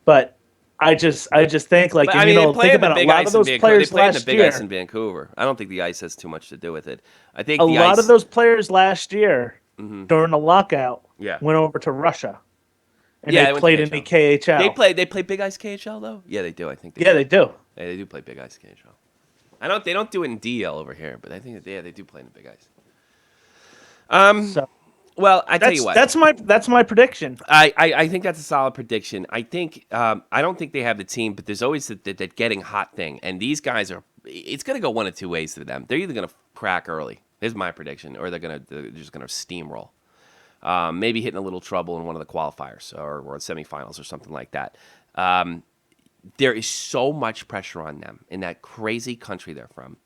But I just think like But, and, I mean, they play think in the about big a lot ice of in those Vancouver. They players play in the last big year. ice in Vancouver. I don't think the ice has too much to do with it. I think A the lot ice, of those players last year during the lockout Yeah. went over to Russia, and Yeah, they they went to played in the KHL. They play big ice KHL though. Yeah, they do. I think they Yeah, do. they do. Yeah, they do play big ice KHL. They don't do it in DL over here, but I think they do play in the big ice. So Well, I tell you what. That's my prediction. I think that's a solid prediction. I think I don't think they have the team, but there's always that getting hot thing, and these guys are. It's going to go one of two ways for them. They're either going to crack early. Here's my prediction, or they're just going to steamroll. Maybe hitting a little trouble in one of the qualifiers or semifinals or something like that. There is so much pressure on them in that crazy country they're from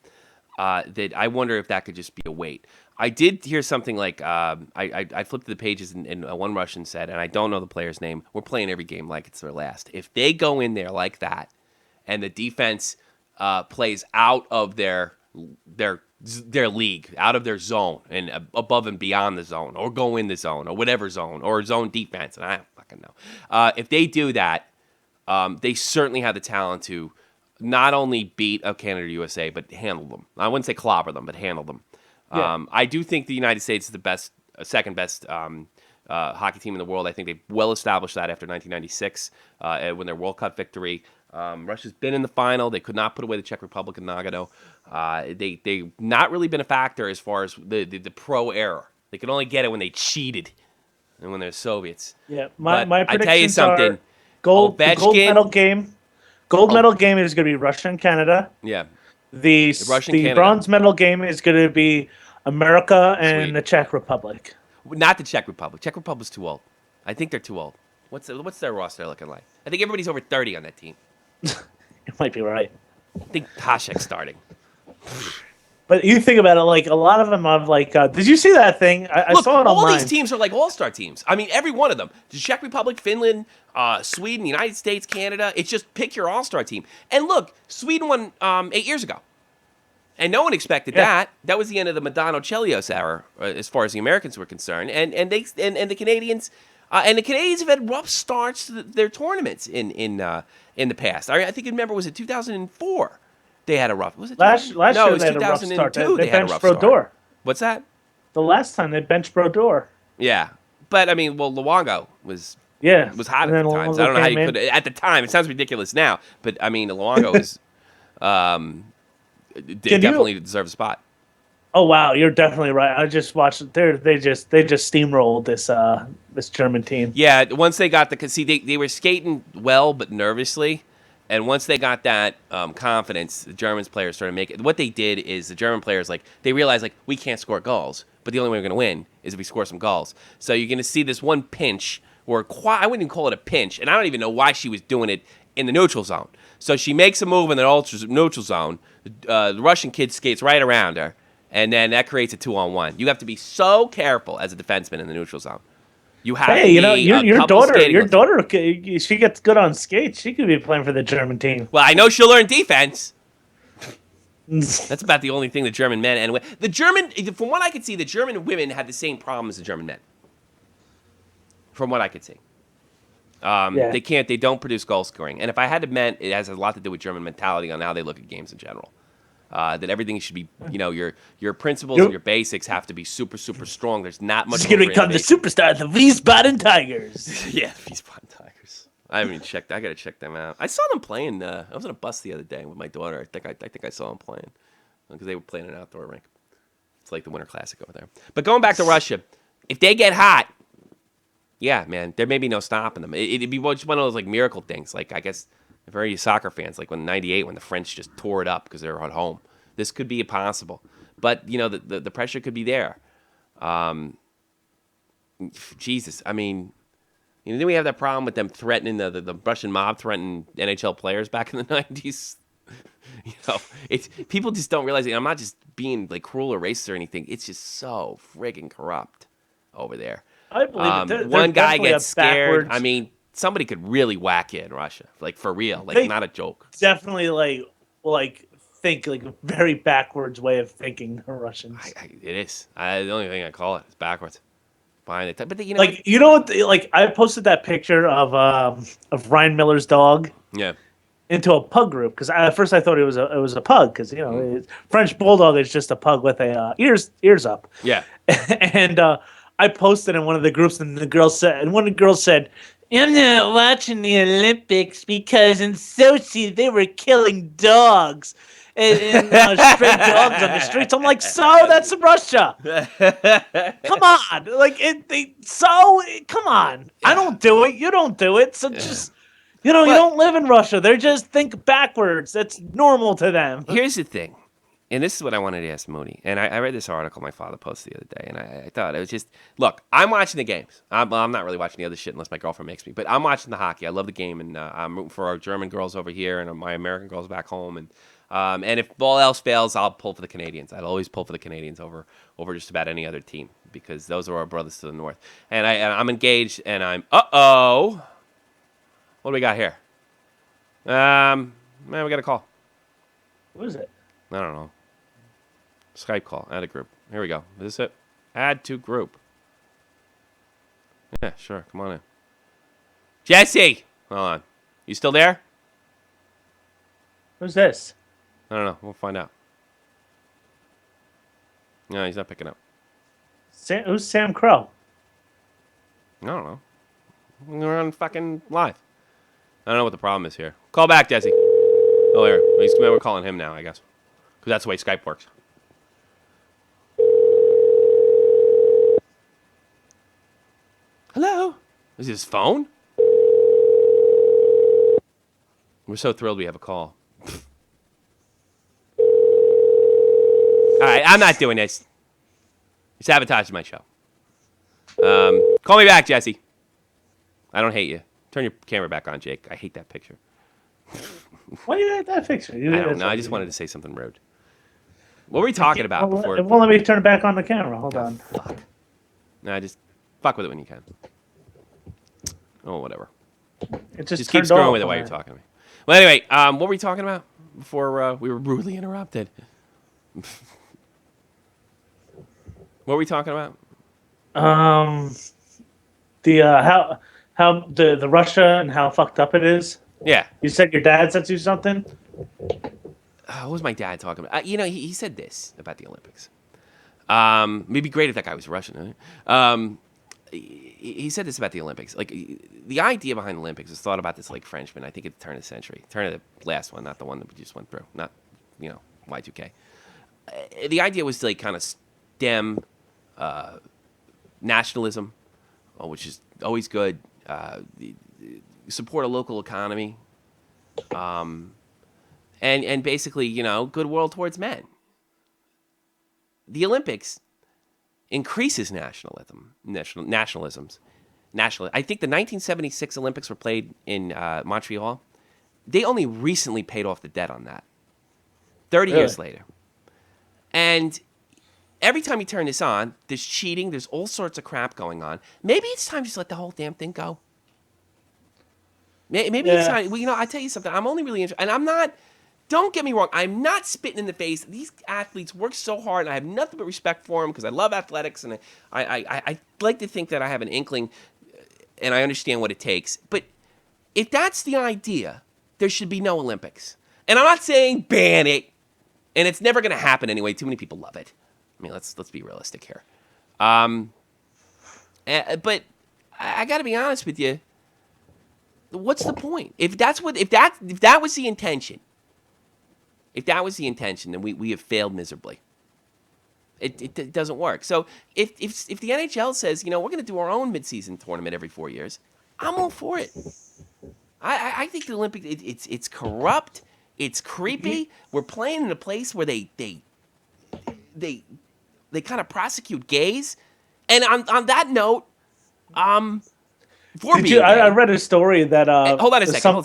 that I wonder if that could just be a weight. I did hear something like I flipped to the pages and one Russian said, and I don't know the player's name, we're playing every game like it's their last. If they go in there like that and the defense plays out of their league, out of their zone and above and beyond the zone, or go in the zone, or whatever zone, or zone defense, and I don't fucking know. If they do that, they certainly have the talent to not only beat Canada or USA, but handle them. I wouldn't say clobber them, but handle them. Yeah. I do think the United States is the second best hockey team in the world. I think they've well established that after 1996 when their World Cup victory. Russia's been in the final. They could not put away the Czech Republic in Nagano. They've not really been a factor as far as the pro era. They could only get it when they cheated and when they're Soviets. Yeah, my predictions I tell you something. are gold medal game. Gold medal game is going to be Russia and Canada. Yeah. The bronze medal game is going to be America and the Czech Republic. Not the Czech Republic. Czech Republic's too old. I think they're too old. What's their roster looking like? I think everybody's over 30 on that team. You might be right. I think Toshek's starting. But you think about it, like a lot of them have like. Did you see that thing? I saw it online. All these teams are like all-star teams. I mean, every one of them. The Czech Republic, Finland, Sweden, United States, Canada. It's just pick your all-star team. And look, Sweden won 8 years ago, and no one expected that. That was the end of the Madonna Chelios era, as far as the Americans were concerned. And the Canadians. And the Canadians have had rough starts to their tournaments in the past. I think was it 2004? They had a rough. Was it last year? No, it was they had a rough 2002. start. They had a benched rough Brodeur. start. What's that? The last time they benched Brodeur. Yeah, but I mean, Luongo was hot at the time. So I don't know how you could at the time. It sounds ridiculous now, but I mean, Luongo was definitely deserved a spot. Oh wow, you're definitely right. I just watched. They just steamrolled this German team. Yeah, once they got they were skating well but nervously, and once they got that confidence, the Germans players started making. What they did is the German players they realized we can't score goals, but the only way we're going to win is if we score some goals. So you're going to see this one pinch, or I wouldn't even call it a pinch, and I don't even know why she was doing it in the neutral zone. So she makes a move in the neutral zone. The Russian kid skates right around her. And then that creates a 2-on-1. You have to be so careful as a defenseman in the neutral zone. You have your daughter, she gets good on skates. She could be playing for the German team. Well, I know she'll learn defense. That's about the only thing the German men and from what I could see, the German women had the same problem as the German men. From what I could see, they don't produce goal scoring. And if I had to bet, it has a lot to do with German mentality on how they look at games in general. That everything should be, your principles and your basics have to be super, super strong. There's not much. It's going to become the superstar, the Wiesbaden Tigers. Yeah, Wiesbaden Tigers. I haven't even checked. I got to check them out. I saw them playing. I was on a bus the other day with my daughter. I think I saw them playing because they were playing an outdoor rink. It's like the Winter Classic over there. But going back to Russia, if they get hot, yeah, man, there may be no stopping them. It'd be just one of those miracle things. I guess. For any soccer fans, like when '98, when the French just tore it up because they were at home, this could be possible. But the pressure could be there. Jesus, I mean, then we have that problem with them threatening the Russian mob threatening NHL players back in the '90s. It's people just don't realize it. I'm not just being cruel or racist or anything. It's just so friggin' corrupt over there. I believe it. One guy gets scared. I mean. Somebody could really whack you in Russia, for real, not a joke. Definitely, think a very backwards way of thinking, the Russians. It is. The only thing I call it is backwards. Behind it, but I posted that picture of Ryan Miller's dog Yeah. into a pug group because at first I thought it was a pug because French bulldog is just a pug with a ears up. Yeah. And I posted in one of the groups, and one of the girls said, "I'm not watching the Olympics because in Sochi they were killing dogs and stray dogs on the streets." I'm like, so that's Russia. Come on, come on. I don't do it. You don't do it. So just. You don't live in Russia. They just think backwards. That's normal to them. Here's the thing, and this is what I wanted to ask Mooney. And I read this article my father posted the other day, and I thought it was just, look, I'm watching the games. I'm not really watching the other shit unless my girlfriend makes me, but I'm watching the hockey. I love the game, and I'm rooting for our German girls over here and my American girls back home. And if all else fails, I'll pull for the Canadians. I'd always pull for the Canadians over just about any other team because those are our brothers to the north. And I'm engaged, and I'm what do we got here? Man, we got a call. What is it? I don't know. Skype call. Add a group. Here we go. Is this it? Add to group. Yeah, sure. Come on in. Jesse! Hold on. You still there? Who's this? I don't know. We'll find out. No, he's not picking up. Who's Sam Crow? I don't know. We're on fucking live. I don't know what the problem is here. Call back, Jesse. Oh, here. We're calling him now, I guess. Because that's the way Skype works. Hello? Is this his phone? We're so thrilled we have a call. All right, I'm not doing this. You're sabotaging my show. Call me back, Jesse. I don't hate you. Turn your camera back on, Jake. I hate that picture. Why do you hate that picture? I don't know. I just wanted to say something rude. What were we talking about before? It won't let me turn it back on the camera. Hold on. Fuck. Nah, just fuck with it when you can. Oh, whatever. It Just keep screwing with it while you're talking to me. Well, anyway, what were we talking about before we were rudely interrupted? What were we talking about? How the Russia and how fucked up it is. Yeah. You said your dad said you something? What was my dad talking about? He said this about the Olympics. It'd be great if that guy was Russian. Right? He said this about the Olympics. Like, the idea behind the Olympics was thought about this like Frenchman. I think at the turn of the century. Turn of the last one, not the one that we just went through. Not, Y2K. The idea was to like kind of stem nationalism, which is always good. Support a local economy, and basically, goodwill towards men. The Olympics increases nationalisms. I think the 1976 Olympics were played in Montreal. They only recently paid off the debt on that. 30 years later. And every time you turn this on, there's cheating, there's all sorts of crap going on. Maybe it's time to just let the whole damn thing go. Maybe it's time. Well, I tell you something. I'm only really interested, and I'm not. Don't get me wrong. I'm not spitting in the face. These athletes work so hard, and I have nothing but respect for them because I love athletics, and I like to think that I have an inkling, and I understand what it takes. But if that's the idea, there should be no Olympics. And I'm not saying ban it, and it's never going to happen anyway. Too many people love it. I mean, let's be realistic here. But I got to be honest with you. What's the point? If that was the intention, then we have failed miserably. It doesn't work. So if the NHL says, we're going to do our own midseason tournament every 4 years, I'm all for it. I think the Olympics it's corrupt, it's creepy. We're playing in a place where they kind of prosecute gays, and on that note, I read a story that hold on a second.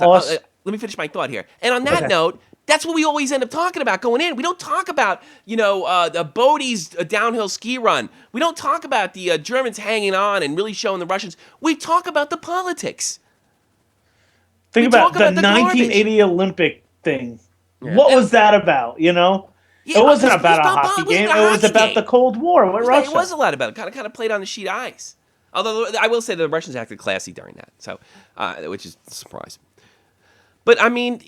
Let me finish my thought here. And on that note, that's what we always end up talking about going in. We don't talk about the Bodie's downhill ski run. We don't talk about the Germans hanging on and really showing the Russians. We talk about the politics. Think about the 1980 Olympic thing. Yeah. What was that about? Yeah, it wasn't about a hockey game. It was about the Cold War with Russia. It was a lot about it. Kind of played on the sheet ice. Although I will say the Russians acted classy during that, so which is a surprise. But, I mean,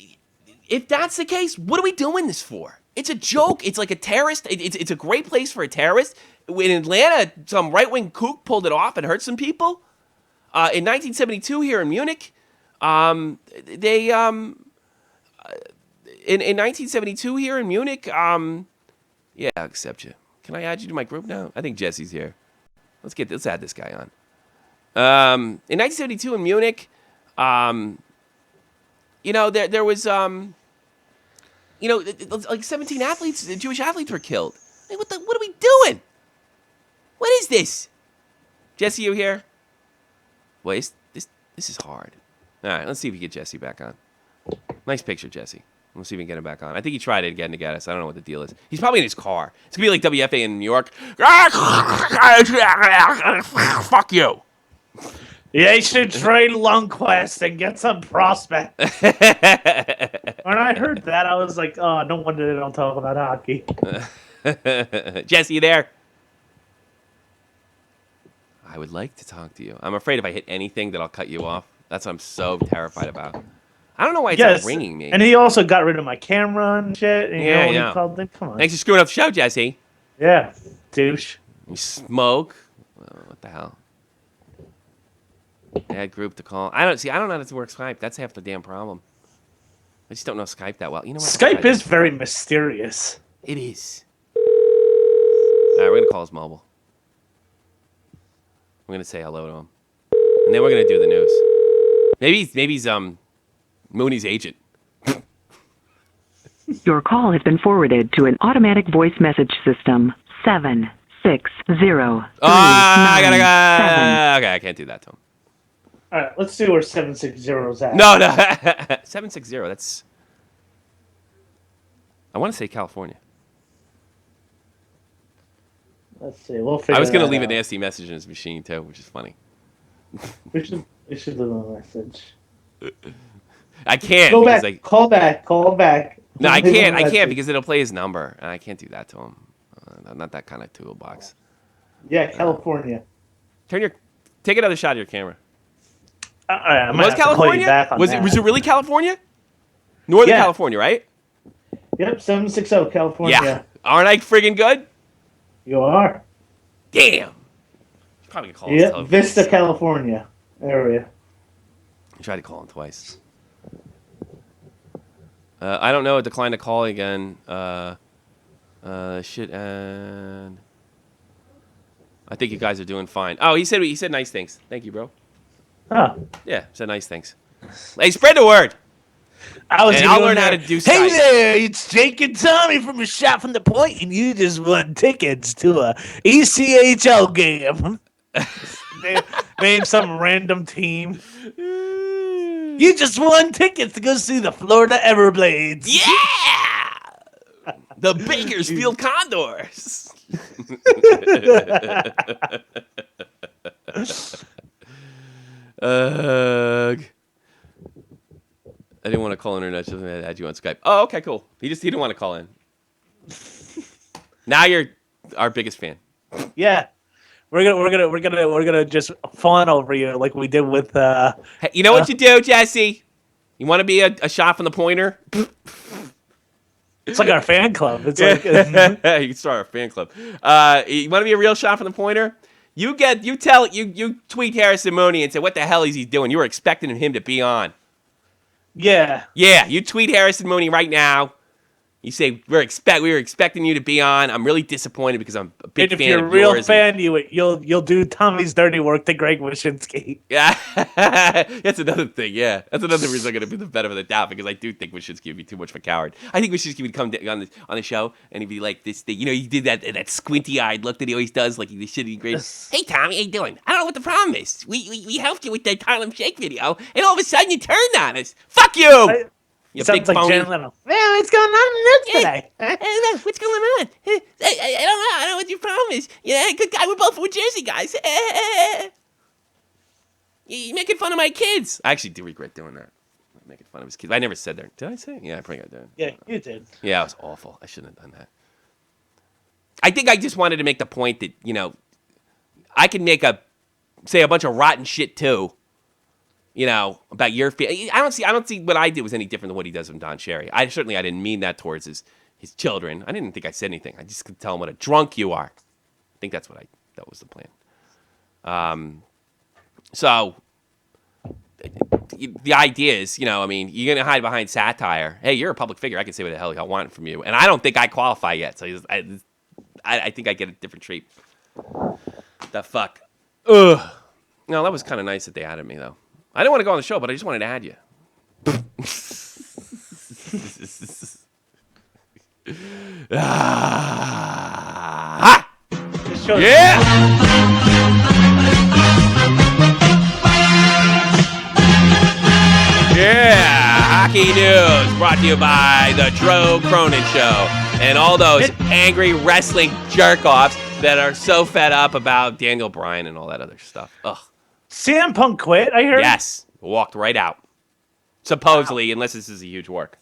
if that's the case, what are we doing this for? It's a joke. It's like a terrorist. It's a great place for a terrorist. In Atlanta, some right-wing kook pulled it off and hurt some people. In 1972 here in Munich, in 1972 here in Munich, yeah, I'll accept you. Can I add you to my group now? I think Jesse's here. Let's add this guy on. In 1972 in Munich, there was, like 17 athletes, Jewish athletes were killed. Like, what are we doing? What is this? Jesse, you here? Wait, this is hard. All right, let's see if we get Jesse back on. Nice picture, Jesse. We'll see if we can get him back on. I think he tried it again to get us. I don't know what the deal is. He's probably in his car. It's going to be like WFA in New York. Fuck you. They should trade Lundqvist and get some prospect. When I heard that, I was like, oh, no wonder they don't talk about hockey. Jesse, you there? I would like to talk to you. I'm afraid if I hit anything that I'll cut you off. That's what I'm so terrified about. I don't know why it's not ringing me. And he also got rid of my camera and shit. And yeah. Called them. Come on. Thanks for screwing up the show, Jesse. Yeah, douche. You smoke. What the hell? Add group to call. I don't know how to work Skype. That's half the damn problem. I just don't know Skype that well. You know what? Skype is very mysterious. It is. All right, we're gonna call his mobile. We're gonna say hello to him, and then we're gonna do the news. Maybe he's Mooney's agent. Your call has been forwarded to an automatic voice message system. 760. I gotta go. Okay, I can't do that to him. All right, let's see where 760 is at. No. 760. That's. I want to say California. Let's see. We'll figure. I was gonna that leave out. a nasty message in his machine too, which is funny. We should leave a message. I can't. Go back. Like, call back. No, I can't because it'll play his number, and I can't do that to him. I'm not that kind of toolbox. Yeah, California. Take another shot of your camera. Was California? Was it really California? Northern California, right? Yep, 760 California. Yeah. Aren't I friggin' good? You are. Damn. He's probably gonna call his television. Vista, California area. I tried to call him twice. I don't know. Decline to call again. Shit. And I think you guys are doing fine. Oh, he said nice things. Thank you, bro. Oh. Yeah, said nice things. Hey, spread the word. I'll learn how to do Skype. Hey there, it's Jake and Tommy from a Shot from the Point, and you just won tickets to a ECHL game. Name some random team. You just won tickets to go see the Florida Everblades. Yeah! The Bakersfield Condors. I didn't want to call internet. Just had you on Skype. Oh, okay, cool. He didn't want to call in. Now you're our biggest fan. Yeah, we're gonna just fawn over you like we did with. Hey, you know what you do, Jesse? You want to be a shot from the pointer? It's like our fan club. It's like you can start a fan club. You want to be a real shot from the pointer? You tweet Harrison Mooney and say, "What the hell is he doing?" You were expecting him to be on. Yeah. Yeah, you tweet Harrison Mooney right now. You say, we were expecting you to be on. I'm really disappointed because I'm a big fan of yours. If you're a real fan, you'll do Tommy's dirty work to Greg Wyshynski. Yeah, that's another thing. Yeah, that's another reason I'm going to be the better of the doubt because I do think Wyshynski would be too much of a coward. I think Wyshynski would come on the show and he'd be like this thing. You know, he did that squinty-eyed look that he always does, like the shitty grade. Hey, Tommy, how you doing? I don't know what the problem is. We helped you with that Harlem Shake video, and all of a sudden you turned on us. Fuck you! You sounds big like phony. Jan Leno. Man, what's going on in the news today? I don't know. What's going on? I don't know what your problem is. Yeah, good guy. We're both Jersey guys. You're making fun of my kids. I actually do regret doing that. Making fun of his kids. I never said that. Did I say it? Yeah, I probably did. Yeah, you did. Yeah, it was awful. I shouldn't have done that. I think I just wanted to make the point that, I can say a bunch of rotten shit too. about your I don't see what I did was any different than what he does with Don Cherry. I didn't mean that towards his children. I didn't think I said anything. I just could tell him what a drunk you are. I think that was the plan. So the idea is, you're going to hide behind satire. Hey, you're a public figure. I can say what the hell I want from you. And I don't think I qualify yet. So I think I get a different treat. The fuck. Ugh. No, that was kind of nice that they added me, though. I didn't want to go on the show, but I just wanted to add you. Yeah! Yeah! Hockey News brought to you by the Joe Cronin Show and all those angry wrestling jerk-offs that are so fed up about Daniel Bryan and all that other stuff. Ugh. CM Punk quit, I heard. Yes. Walked right out. Supposedly, unless this is a huge work.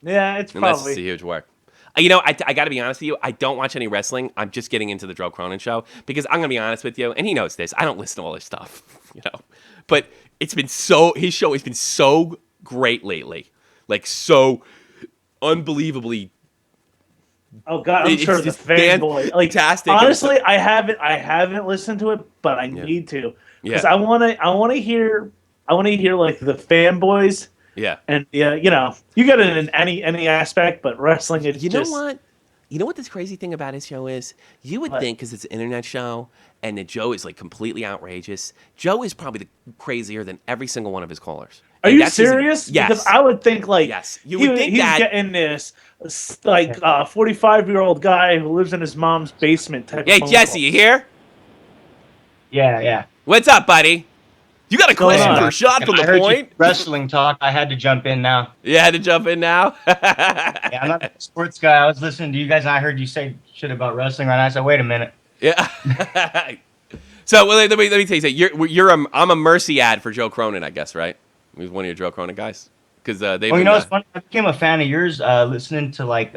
Yeah, it's probably. Unless it's a huge work. I got to be honest with you. I don't watch any wrestling. I'm just getting into the Joe Cronin Show because I'm going to be honest with you, and he knows this. I don't listen to all this stuff, But his show has been so great lately. Like, so unbelievably. Oh God, I'm sure the fanboy. Like, fantastic. Honestly, I haven't listened to it, but I need to because I want to hear like the fanboys. Yeah. And you get it in any aspect, but wrestling is just. What? You know what this crazy thing about his show is? You would think because it's an internet show and that Joe is like completely outrageous. Joe is probably crazier than every single one of his callers. Are you serious? Yes. Because I would think like you would think he's that getting this 45-year-old guy who lives in his mom's basement type. Hey Jesse, you here? Yeah. What's up, buddy? You got a question for a shot from the point? Wrestling talk. I had to jump in now. You had to jump in now? Yeah, I'm not a sports guy. I was listening to you guys, and I heard you say shit about wrestling, right? And I said, wait a minute. Yeah. So let me tell you something. I'm a Mercy ad for Joe Cronin, I guess, right? He's one of your Joe Cronin guys. Because it's funny. I became a fan of yours listening to like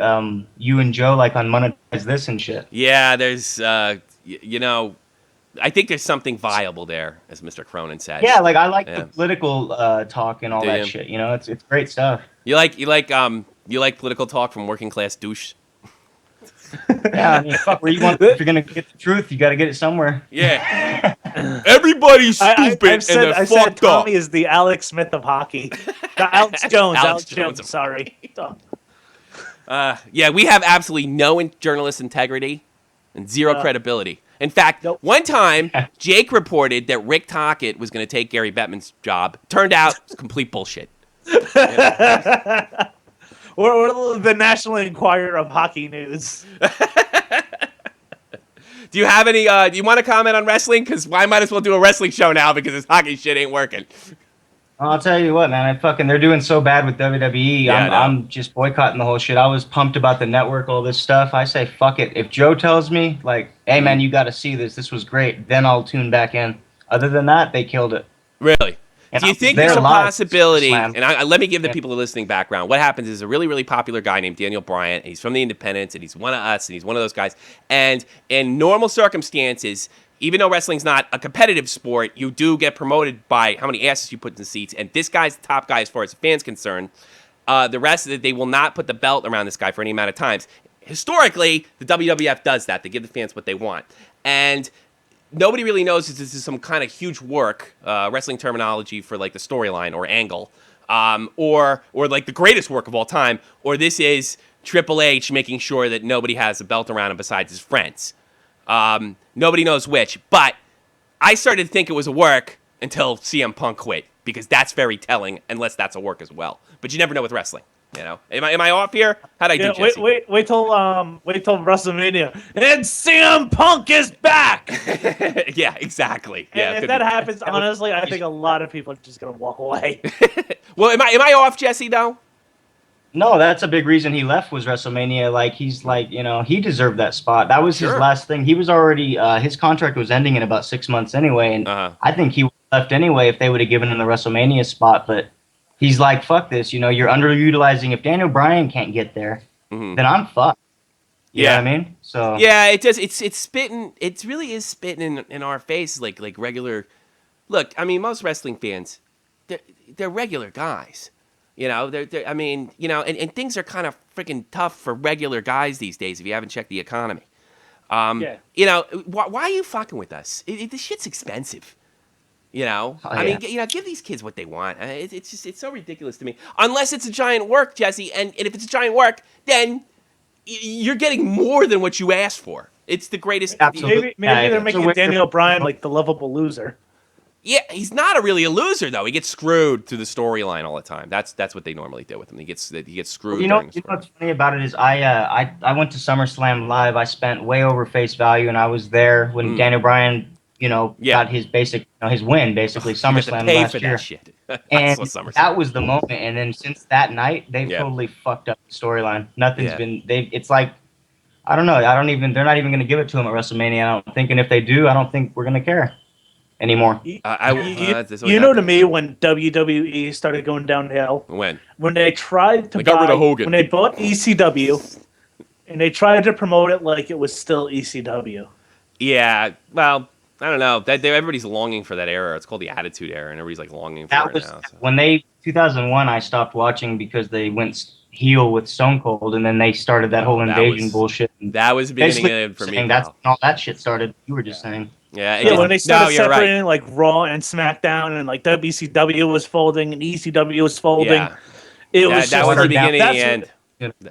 you and Joe like on Monetize This and shit. Yeah, there's I think there's something viable there, as Mr. Cronin said. Yeah, like I like the political talk and all that shit. It's great stuff. You like political talk from working class douche? Yeah, I mean, fuck, where you want? If you're gonna get the truth, you got to get it somewhere. Yeah. Everybody's stupid I said Tommy is the Alex Smith of hockey. Alex Jones. Alex Jones. Sorry. Yeah, we have absolutely no journalist integrity and zero credibility. In fact, one time, Jake reported that Rick Tocchet was going to take Gary Bettman's job. Turned out, it's complete bullshit. Or the National Enquirer of hockey news. Do you have any, do you want to comment on wrestling? Because I might as well do a wrestling show now because this hockey shit ain't working. I'll tell you what, man. They're doing so bad with WWE. Yeah, I'm just boycotting the whole shit. I was pumped about the network, all this stuff. I say, fuck it. If Joe tells me, like, hey, man, you got to see this. This was great. Then I'll tune back in. Other than that, they killed it. Really? And do you think there's a possibility, and let me give the people listening background. What happens is a really, really popular guy named Daniel Bryan, and he's from the Independents, and he's one of us, and he's one of those guys. And in normal circumstances, even though wrestling's not a competitive sport, you do get promoted by how many asses you put in the seats. And this guy's the top guy as far as the fans concerned. The rest of it, they will not put the belt around this guy for any amount of times. Historically, the WWF does that. They give the fans what they want. And nobody really knows if this is some kind of huge work, wrestling terminology for like the storyline or angle, or like the greatest work of all time, or this is Triple H making sure that nobody has a belt around him besides his friends. Nobody knows which, but I started to think it was a work until CM Punk quit, because that's very telling, unless that's a work as well. But you never know with wrestling, you know. Am I off here? How'd I do, Jesse? Wait till WrestleMania, and CM Punk is back. Yeah, exactly. Yeah, and if that happens, honestly, I think a lot of people are just gonna walk away. Well, am I off, Jesse? Though. No, that's a big reason he left was WrestleMania. Like, he's like, he deserved that spot. That was his last thing. He was already, his contract was ending in about 6 months anyway, and I think he would have left anyway if they would have given him the WrestleMania spot, but he's like, fuck this, you're underutilizing. If Daniel Bryan can't get there, then I'm fucked. You know what I mean? So yeah, it does. It's spitting. It really is spitting in our face, like regular look, I mean, most wrestling fans, they're regular guys. You know, I mean, you know, and things are kind of freaking tough for regular guys these days if you haven't checked the economy. You know, why are you fucking with us? This shit's expensive. You know, I mean, you know, give these kids what they want. It's so ridiculous to me. Unless it's a giant work, Jesse, and if it's a giant work, then you're getting more than what you asked for. It's the greatest. Absolutely. Maybe they're making Daniel Bryan like the lovable loser. Yeah, he's not really a loser though. He gets screwed through the storyline all the time. That's what they normally do with him. He gets screwed. You know what's funny about it is I went to SummerSlam live. I spent way over face value, and I was there when Daniel Bryan, you know, got his basic, his win basically SummerSlam last year. Shit. And that was the moment. And then since that night, they've totally fucked up the storyline. Nothing's been. It's like, I don't know. They're not even going to give it to him at WrestleMania. I don't think. And if they do, I don't think we're going to care anymore. You know, to me, when WWE started going downhill, when they tried to got rid of Hogan, when they bought ECW, and they tried to promote it like it was still ECW. Yeah, well, I don't know. Everybody's longing for that era. It's called the Attitude Era, and everybody's like longing for it now. So. When 2001, I stopped watching because they went heel with Stone Cold, and then they started that whole invasion bullshit. That was the beginning for me. That's all that shit started. You were just saying. Yeah, when they started separating like Raw and SmackDown, and like WCW was folding and ECW was folding, that was the beginning and the end.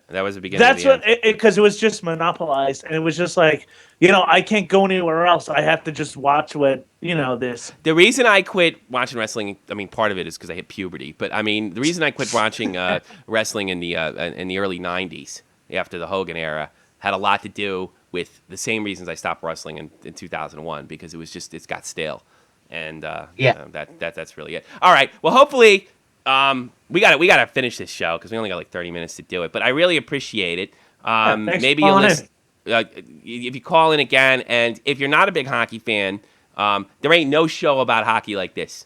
That was the beginning. That's what, because it was just monopolized, and it was just like, you know, I can't go anywhere else. I have to just watch what, you know, this. The reason I quit watching wrestling, I mean, part of it is because I hit puberty, but I mean, the reason I quit watching wrestling in the early '90s after the Hogan era had a lot to do with the same reasons I stopped wrestling in 2001, because it's got stale, and that's really it. All right, well, hopefully. We gotta finish this show because we only got like 30 minutes to do it. But I really appreciate it. Maybe you'll listen if you call in again, and if you're not a big hockey fan, there ain't no show about hockey like this.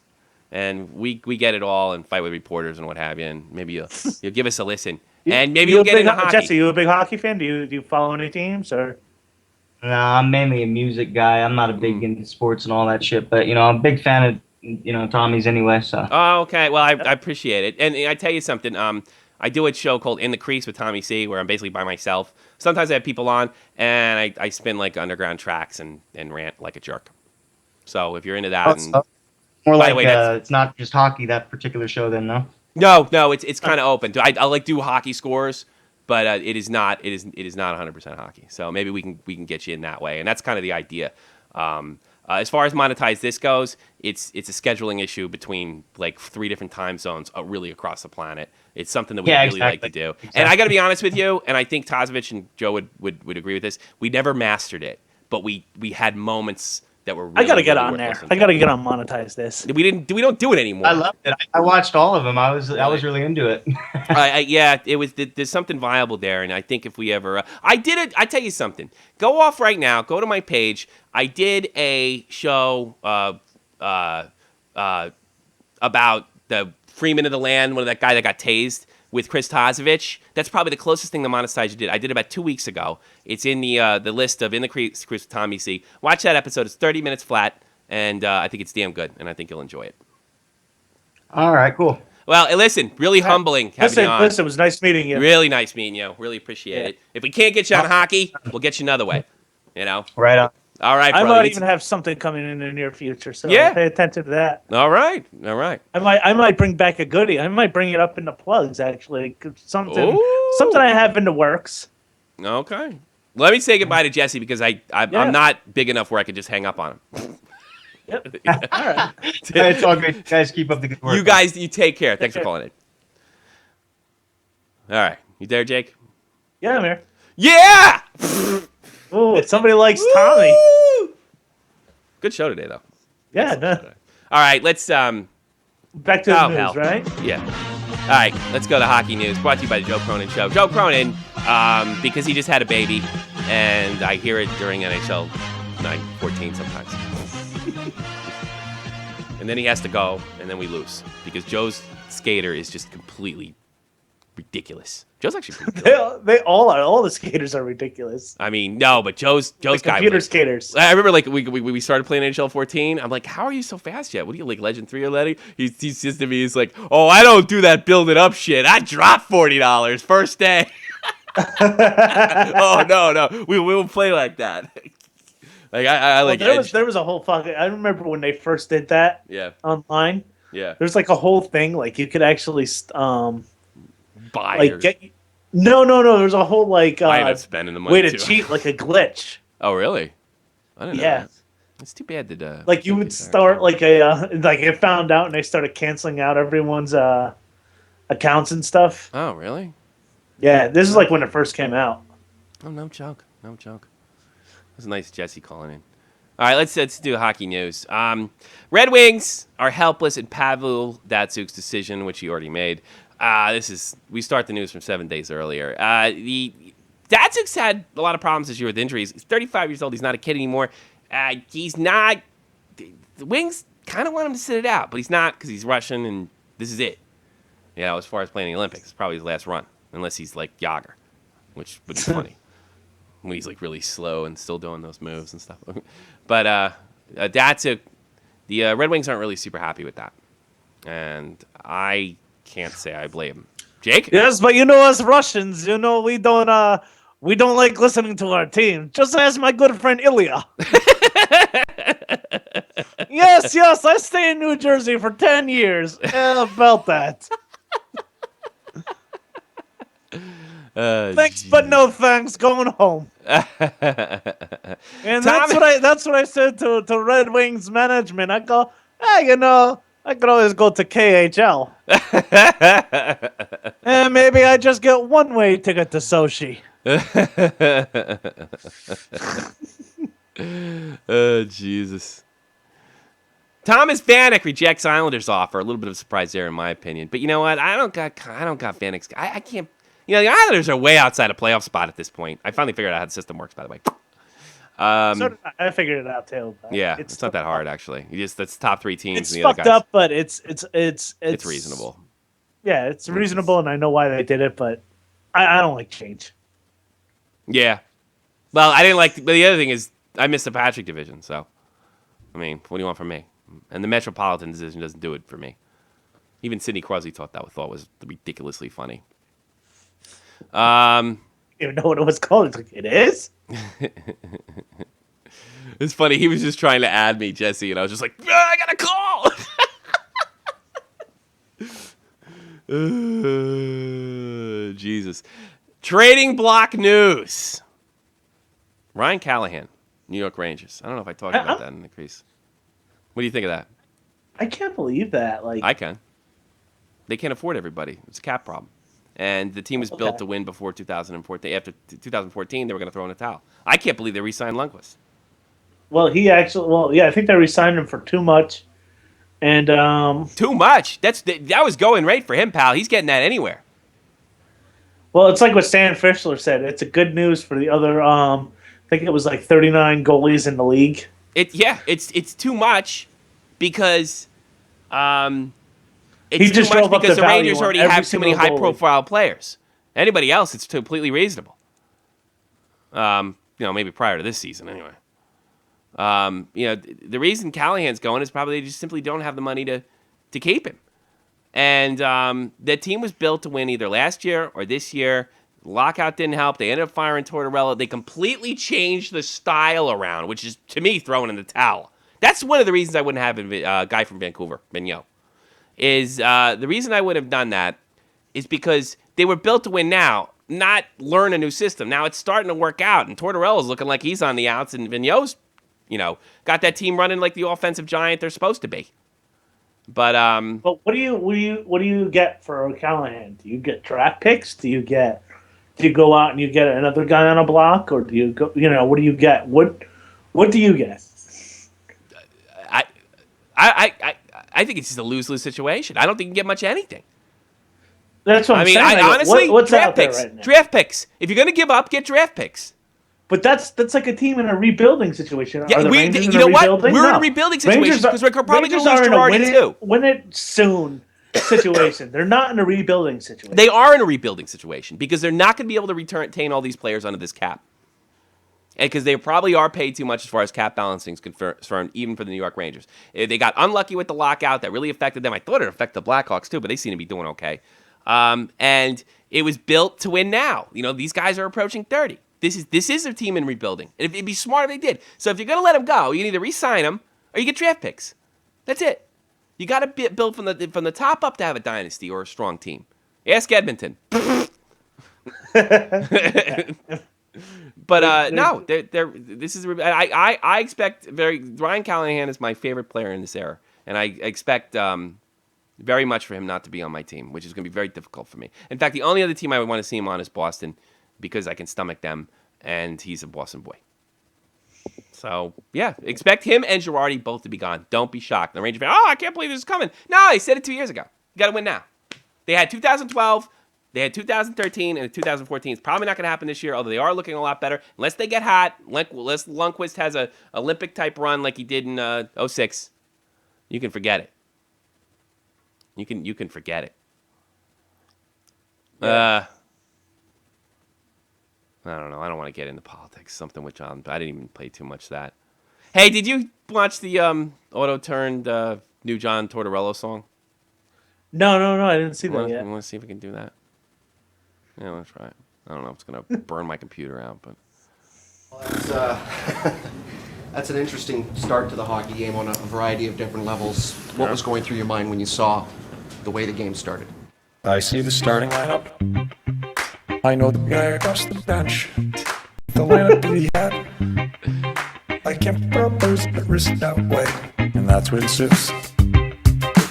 And we get it all and fight with reporters and what have you. And maybe you'll give us a listen, and maybe you'll get into hockey. Jesse, you a big hockey fan? Do you follow any teams or? No, I'm mainly a music guy. I'm not a big into sports and all that shit, but I'm a big fan of. Tommy's anyway, so. Oh, okay. Well, I appreciate it. And I tell you something, I do a show called In the Crease with Tommy C, where I'm basically by myself. Sometimes I have people on, and I spin like underground tracks and rant like a jerk. So if you're into that. More like it's not just hockey, that particular show then, no? No, it's kind of open. I like do hockey scores, but it is not 100% hockey. So maybe we can get you in that way, and that's kind of the idea. As far as monetize this goes, it's a scheduling issue between like 3 different time zones really across the planet. It's something that we really like to do. Exactly. And I got to be honest with you, and I think Tazovich and Joe would agree with this. We never mastered it, but we had moments that were really, I got to get on there. I got to get on monetize this. We don't do it anymore. I loved it. I watched all of them. I was really into it. It was. There's something viable there, and I think if we ever, I did it. I tell you something. Go off right now. Go to my page. I did a show about the Freeman of the Land, that guy that got tased, with Chris Tazovich. That's probably the closest thing to monetize you did. I did it about 2 weeks ago. It's in the list of In the Crease with Tommy C. Watch that episode. It's 30 minutes flat, and I think it's damn good, and I think you'll enjoy it. All right, cool. Well, listen, really humbling having you on. Listen, it was nice meeting you. Really nice meeting you. Really appreciate it. If we can't get you on hockey, we'll get you another way. Right on. All right, brother. I might even have something coming in the near future, so pay attention to that. All right. I might bring back a goodie. I might bring it up in the plugs, actually. Something I have in the works. Okay. Let me say goodbye to Jesse because I'm not big enough where I could just hang up on him. Yep. All right. It's all good. You guys keep up the good work. You guys, you take care. Thanks for calling in. All right. You there, Jake? Yeah, I'm here. Yeah! Oh, somebody likes Tommy. Good show today, though. Yeah. All right, let's back to the news, right? Yeah. All right, let's go to hockey news. Brought to you by the Joe Cronin Show. Joe Cronin, because he just had a baby, and I hear it during NHL 9-14 sometimes. And then he has to go, and then we lose because Joe's skater is just completely ridiculous. Joe's actually pretty good. They all are. All the skaters are ridiculous. I mean, no, but Joe's guy. Computer skaters. I remember like we started playing NHL 14. I'm like, how are you so fast yet? What are you like Legend 3 already? He says to me, he's like, oh, I don't do that building up shit. I dropped $40 first day. Oh no, we won't play like that. Like I like. There was a whole fucking. I remember when they first did that. Yeah. Online. Yeah. There's like a whole thing like you could actually buy like get. No. There's a whole like I ended up spending the money way to too. cheat, like a glitch. Oh really? I don't know. Yeah. That. It's too bad that. Like you would start like like it found out and they started canceling out everyone's accounts and stuff. Oh really? Yeah, this is like when it first came out. Oh no joke. That's a nice Jesse calling in. All right, let's do hockey news. Red Wings are helpless in Pavel Datsyuk's decision, which he already made. We start the news from 7 days earlier. The Datsuk's had a lot of problems this year with injuries. He's 35 years old. He's not a kid anymore. He's not. The Wings kind of want him to sit it out, but he's not because he's Russian and this is it. As far as playing the Olympics, it's probably his last run, unless he's like Yager, which would be funny. When he's like really slow and still doing those moves and stuff. But Datsuk, the Red Wings aren't really super happy with that. And I can't say I blame him. Jake? Yes, but us Russians, we don't like listening to our team. Just ask my good friend Ilya. Yes, I stay in New Jersey for 10 years. About that. Thanks, but no thanks. Going home. And that's what I said to Red Wings management. I go, I could always go to KHL. And maybe I just get one-way ticket to Sochi. Oh, Jesus. Thomas Vanek rejects Islanders' offer. A little bit of a surprise there, in my opinion. But you know what? I don't got Vanek's. I can't. The Islanders are way outside a playoff spot at this point. I finally figured out how the system works, by the way. I figured it out too. Yeah, it's not that hard actually. That's top three teams. It's and the fucked other guys. up, but it's reasonable. Yeah, it's reasonable, and I know why they did it, but I don't like change. Yeah, well, I didn't like. But the other thing is, I missed the Patrick division. So, I mean, what do you want from me? And the Metropolitan division doesn't do it for me. Even Sidney Crosby thought was ridiculously funny. You even know what it was called? It's like, it is. It's funny. He was just trying to add me, Jesse, and I was just like, I got a call. Jesus. Trading block news. Ryan Callahan, New York Rangers. I don't know if I talked about that in the crease. What do you think of that? I can't believe that. Like, I can. They can't afford everybody. It's a cap problem. And the team was built to win before 2014. After 2014, they were going to throw in a towel. I can't believe they re-signed Lundqvist. Well, I think they re-signed him for too much. And too much? That was going rate for him, pal. He's getting that anywhere. Well, it's like what Stan Fischler said. It's a good news for the other. I think it was like 39 goalies in the league. It's too much because. It's he just too much drove up because the Rangers already have too single many high-profile players. Anybody else, it's completely reasonable. Maybe prior to this season, anyway. The reason Callahan's going is probably they just simply don't have the money to keep him. And that team was built to win either last year or this year. Lockout didn't help. They ended up firing Tortorella. They completely changed the style around, which is, to me, throwing in the towel. That's one of the reasons I wouldn't have a guy from Vancouver, Vigneault. The reason I would have done that is because they were built to win now, not learn a new system. Now it's starting to work out, and Tortorella's looking like he's on the outs, and Vigneault's, got that team running like the offensive giant they're supposed to be. But what do you get for Callahan? Do you get draft picks? Do you go out and you get another guy on a block, or do you go? What do you get? What do you get? I think it's just a lose-lose situation. I don't think you can get much of anything. That's what I'm saying. Honestly, what's draft out there picks. right now? Draft picks. If you're going to give up, get draft picks. But that's like a team in a rebuilding situation. Yeah, you know what? We're in a rebuilding situation because we're probably going to lose Girardi too. Win it soon, situation. They're not in a rebuilding situation. They are in a rebuilding situation because they're not going to be able to retain all these players under this cap. And because they probably are paid too much as far as cap balancing is concerned, even for the New York Rangers. They got unlucky with the lockout. That really affected them. I thought it affected the Blackhawks too, but they seem to be doing okay. And it was built to win now. You know, these guys are approaching 30. This is a team in rebuilding. And it'd be smart if they did. So if you're going to let them go, you can either re-sign them or you get draft picks. That's it. You got to build from the top up to have a dynasty or a strong team. Ask Edmonton. But no, this is. I expect Ryan Callahan is my favorite player in this era, and I expect very much for him not to be on my team, which is going to be very difficult for me. In fact, the only other team I would want to see him on is Boston, because I can stomach them, and he's a Boston boy. So yeah, expect him and Girardi both to be gone. Don't be shocked. The Rangers fan, I can't believe this is coming. No, I said it 2 years ago. You got to win now. They had 2012. They had 2013 and 2014. It's probably not going to happen this year, although they are looking a lot better. Unless they get hot, unless Lundqvist has a Olympic-type run like he did in 06, you can forget it. You can forget it. Yeah. I don't know. I don't want to get into politics. Something with John. I didn't even play too much of that. Hey, did you watch the auto-turned new John Tortorella song? No, I didn't see that yet. You want to see if we can do that? Yeah, let's try it. I don't know if it's going to burn my computer out, but... Well, that's an interesting start to the hockey game on a variety of different levels. What was going through your mind when you saw the way the game started? I see the starting lineup. I know the guy across the bench. The lineup that he had. I can't propose at risk that way. And that's what it says.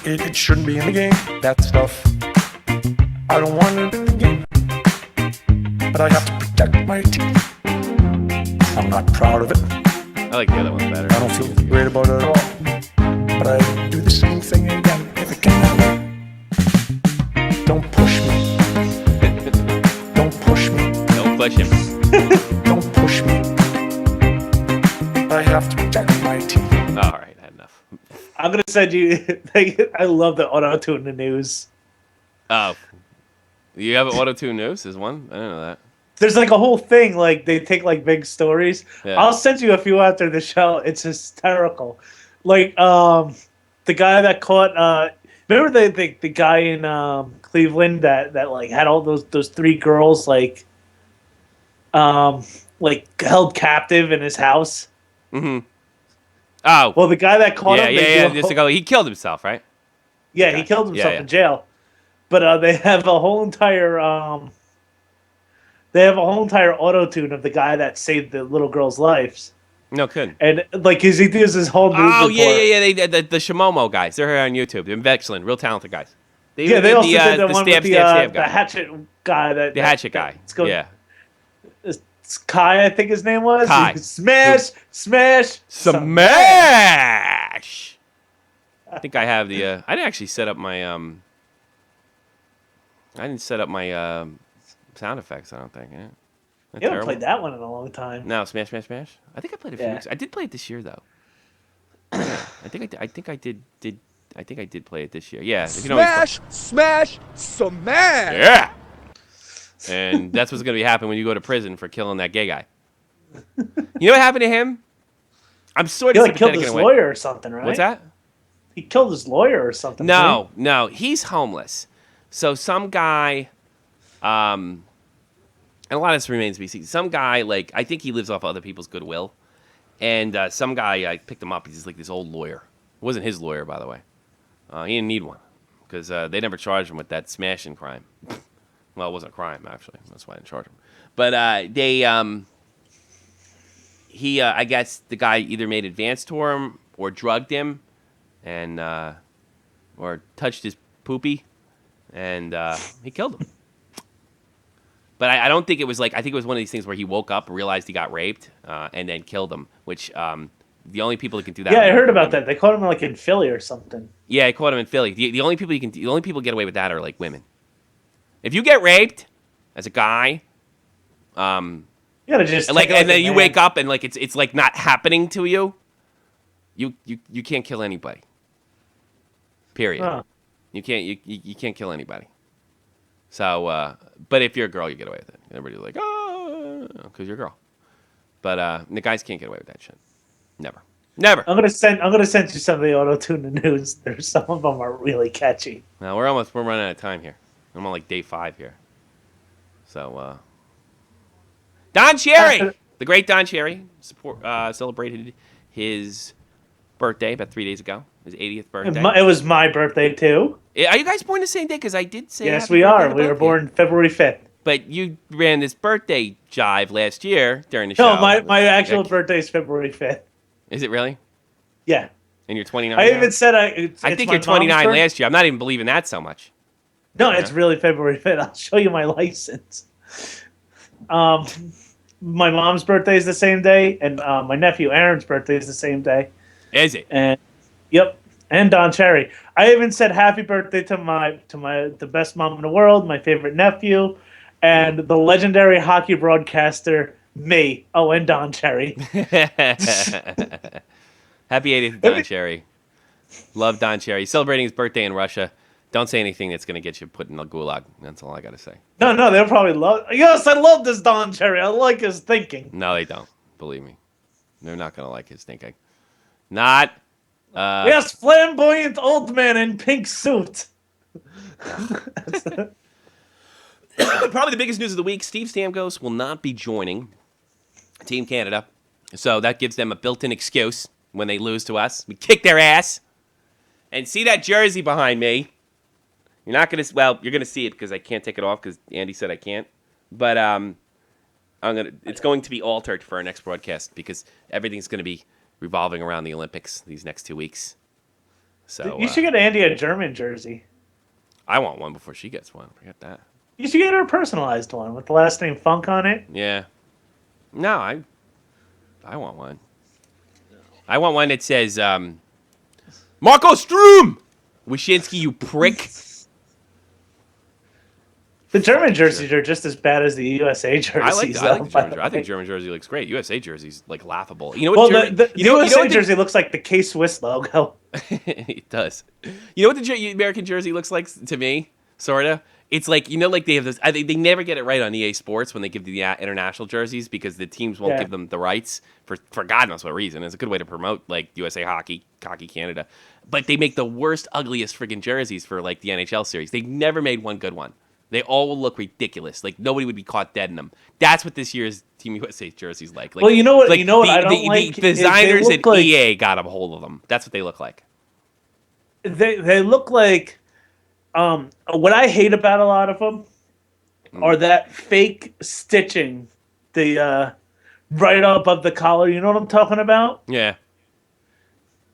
It shouldn't be in the game, that stuff. I don't want it in the game. But I have to protect my team. I'm not proud of it. I like the other one better. I don't feel great about it at all. But I do the same thing again if it can. Don't push me. Don't push me. Don't push him. Don't push me. I have to protect my team. All right, I had enough. I'm going to send you... I love the auto-tune in the news. Oh. You have an auto-tune news? There's one? I didn't know that. There's like a whole thing, like they take like big stories. Yeah. I'll send you a few after the show. It's hysterical. Like the guy that caught remember the guy in Cleveland that like had all those three girls like held captive in his house? Mm-hmm. Oh. Well, the guy that caught him, just to go, he killed himself, right? Yeah, he killed himself in jail. But they have a whole entire auto-tune of the guy that saved the little girls' lives. No kidding. And like he does his whole news report. Yeah. The Shimomo guys. They're here on YouTube. They're excellent, real talented guys. They also did the one with the hatchet guy. The hatchet guy. Yeah. Kai, I think his name was. Kai. Smash. I think I have the. I didn't actually set up my. I didn't set up my sound effects. I don't think. Yeah. You haven't played that one in a long time. No, smash. I think I played a few weeks. I did play it this year though. I think I did play it this year. Yeah. Smash. Yeah. And that's what's going to be happening when you go to prison for killing that gay guy. You know what happened to him? I'm sort of he killed his lawyer or something, right? What's that? He killed his lawyer or something. No, he's homeless. So some guy, and a lot of this remains to be seen. Some guy, like, I think he lives off other people's goodwill. And some guy, I picked him up. He's like this old lawyer. It wasn't his lawyer, by the way. He didn't need one because they never charged him with that smashing crime. Well, it wasn't a crime, actually. That's why I didn't charge him. But I guess the guy either made advance to him or drugged him and or touched his poopy, and he killed him. But I don't think it was like, I think it was one of these things where he woke up, realized he got raped, and then killed him, which the only people who can do that. Yeah, I heard about that. They caught him like in Philly or something. Yeah, they caught him in Philly. The only people who get away with that are like women. If you get raped as a guy, you gotta just and then you wake up and like it's like not happening to you. You can't kill anybody. Period. Huh. You can't kill anybody. So, but if you're a girl, you get away with it. Everybody's like, oh, because you're a girl. But the guys can't get away with that shit. Never. I'm gonna send you some of the auto-tune news. There's some of them are really catchy. Now we're running out of time here. I'm on like day 5 here. So Don Cherry, the great Don Cherry, celebrated his birthday about 3 days ago. His 80th birthday. It was my birthday too. Are you guys born the same day? Because I did say. Yes, we are. We were born February 5th. But you ran this birthday jive last year during the show. No, my actual birthday is February 5th. Is it really? Yeah. And you're 29 I now? even said I think you're 29 last year. I'm not even believing that so much. No, it's really February 5th. I'll show you my license. My mom's birthday is the same day, and my nephew Aaron's birthday is the same day. Is it? And yep. And Don Cherry. I even said happy birthday to the best mom in the world, my favorite nephew, and the legendary hockey broadcaster, me. Oh, and Don Cherry. Happy 80th, Don Cherry. Love Don Cherry. Celebrating his birthday in Russia. Don't say anything that's going to get you put in the gulag. That's all I got to say. No, they'll probably love. Yes, I love this Don Cherry. I like his thinking. No, they don't. Believe me. They're not going to like his thinking. Not. Yes, flamboyant old man in pink suit. Probably the biggest news of the week. Steve Stamkos will not be joining Team Canada. So that gives them a built-in excuse when they lose to us. We kick their ass. And see that jersey behind me. You're not going to... Well, you're going to see it because I can't take it off because Andy said I can't. But it's going to be altered for our next broadcast because everything's going to be revolving around the Olympics these next 2 weeks. So you should get Andy a German jersey. I want one before she gets one. Forget that. You should get her a personalized one with the last name Funk on it. Yeah. No, I want one. I want one that says, Marco Stroom! Wyshynski, you prick. The German jerseys are just as bad as the USA jerseys. I like the German jersey. I think German jersey looks great. USA jersey's like laughable. You know what? The USA jersey looks like the K-Swiss logo. It does. You know what the American jersey looks like to me? Sorta. It's like, like they have this. They never get it right on EA Sports when they give the international jerseys because the teams won't give them the rights for God knows what reason. It's a good way to promote like USA Hockey Canada, but they make the worst, ugliest friggin' jerseys for like the NHL series. They've never made one good one. They all will look ridiculous. Like nobody would be caught dead in them. That's what this year's Team USA jerseys like. Well, you know what? I don't like. The designers at EA got a hold of them. That's what they look like. They look like. What I hate about a lot of them are that fake stitching, the right above the collar. You know what I'm talking about? Yeah.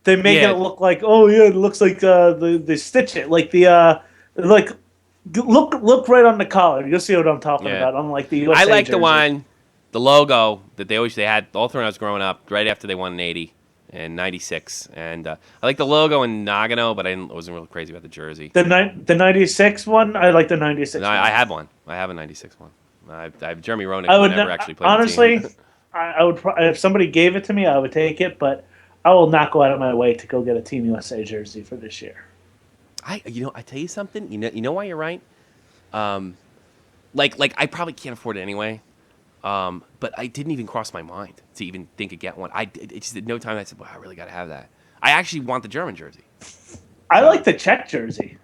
They make it look like, oh yeah, it looks like they stitch it like the like. Look right on the collar. You'll see what I'm talking about. Unlike the USA I like jersey. the one, the logo that they had all through when I was growing up, right after they won in 80 and 96. And I like the logo in Nagano, but I wasn't real crazy about the jersey. The 96 one? I like the 96 one. I have one. I have a 96 one. I have Jeremy Roenick, who never actually played honestly, the team. I would if somebody gave it to me, I would take it, but I will not go out of my way to go get a Team USA jersey for this year. I tell you something. You know why you're right. Like I probably can't afford it anyway. But I didn't even cross my mind to even think of get one. It just at no time I said, "Well, I really got to have that." I actually want the German jersey. I like the Czech jersey.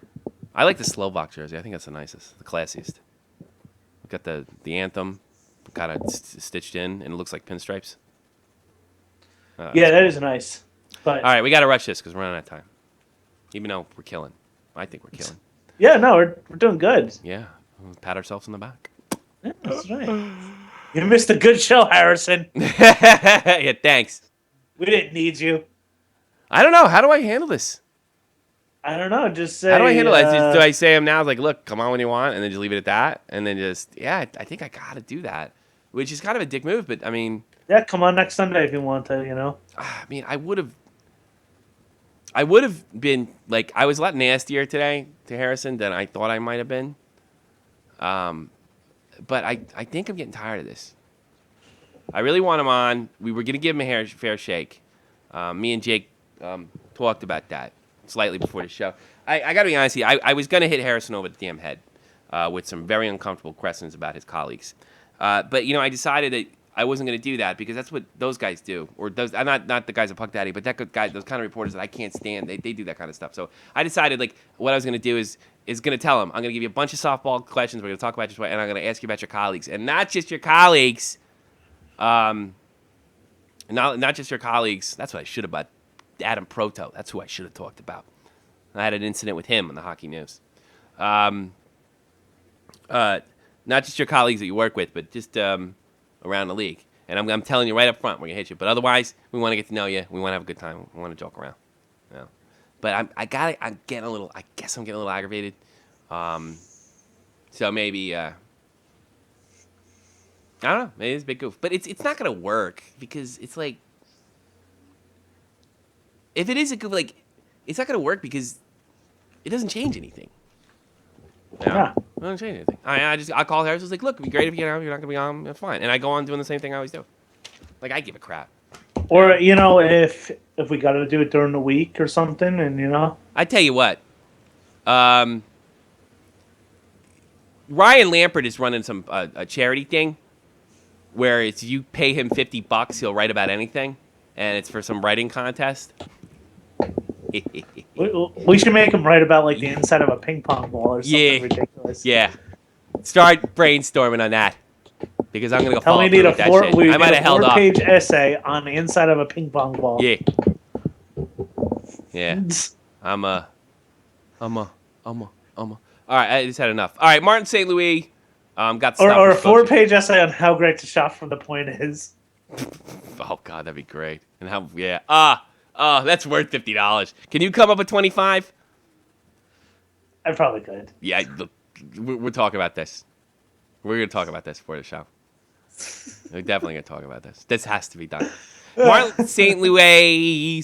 I like the Slovak jersey. I think that's the nicest, the classiest. We've got the anthem kind of stitched in, and it looks like pinstripes. Yeah, that is nice. But all right, we got to rush this because we're running out of time. Even though we're killing. I think we're killing. Yeah, no, we're doing good. Yeah, we'll pat ourselves on the back. Yeah, that's right. You missed a good show, Harrison. Yeah, thanks. We didn't need you. I don't know. How do I handle this? I don't know. Just say. How do I handle it? Do I say him now? Like, look, come on when you want, and then just leave it at that, and then I think I gotta do that, which is kind of a dick move, but I mean. Yeah, come on next Sunday if you want to. I mean, I would have been like I was a lot nastier today to Harrison than I thought I might have been. But I think I'm getting tired of this. I really want him on. We were gonna give him a fair shake. Me and Jake talked about that, slightly before the show. I got to be honest with you. I was going to hit Harrison over the damn head with some very uncomfortable questions about his colleagues. But, I decided that I wasn't going to do that because that's what those guys do. Or those, not the guys at Puck Daddy, but that guy, those kind of reporters that I can't stand. They do that kind of stuff. So I decided, what I was going to do is going to tell them, I'm going to give you a bunch of softball questions. We're going to talk about your and I'm going to ask you about your colleagues. And not just your colleagues. Not just your colleagues. That's what I should have about Adam Proto. That's who I should have talked about. I had an incident with him on the Hockey News. Not just your colleagues that you work with, but just around the league. And I'm telling you right up front, we're going to hit you. But otherwise, we want to get to know you. We want to have a good time. We want to joke around. But I guess I'm getting a little aggravated. So maybe, I don't know. Maybe it's a big goof. But it's not going to work because it's like, if it is a goof, it's not going to work because it doesn't change anything. Yeah. It doesn't change anything. I call Harris. I was like, look, it'd be great if you're not going to be on. That's fine. And I go on doing the same thing I always do. I give a crap. Or, if we got to do it during the week or something, and, I tell you what. Ryan Lampert is running some a charity thing where it's you pay him $50, he'll write about anything. And it's for some writing contest. We should make him write about the inside of a ping pong ball or something ridiculous. Yeah. Start brainstorming on that. Because I'm going to go follow through with that shit. I might have held off. 4-page essay on the inside of a ping pong ball. Yeah. Yeah. All right, I just had enough. All right, Martin St. Louis got stuff. Or a 4-page essay on how great the shot from the point is. Oh, God, that'd be great. And how, yeah. That's worth $50. Can you come up with 25? I probably could. Yeah, look, we're talking about this. We're going to talk about this before the show. We're definitely going to talk about this. This has to be done. Martin St. Louis,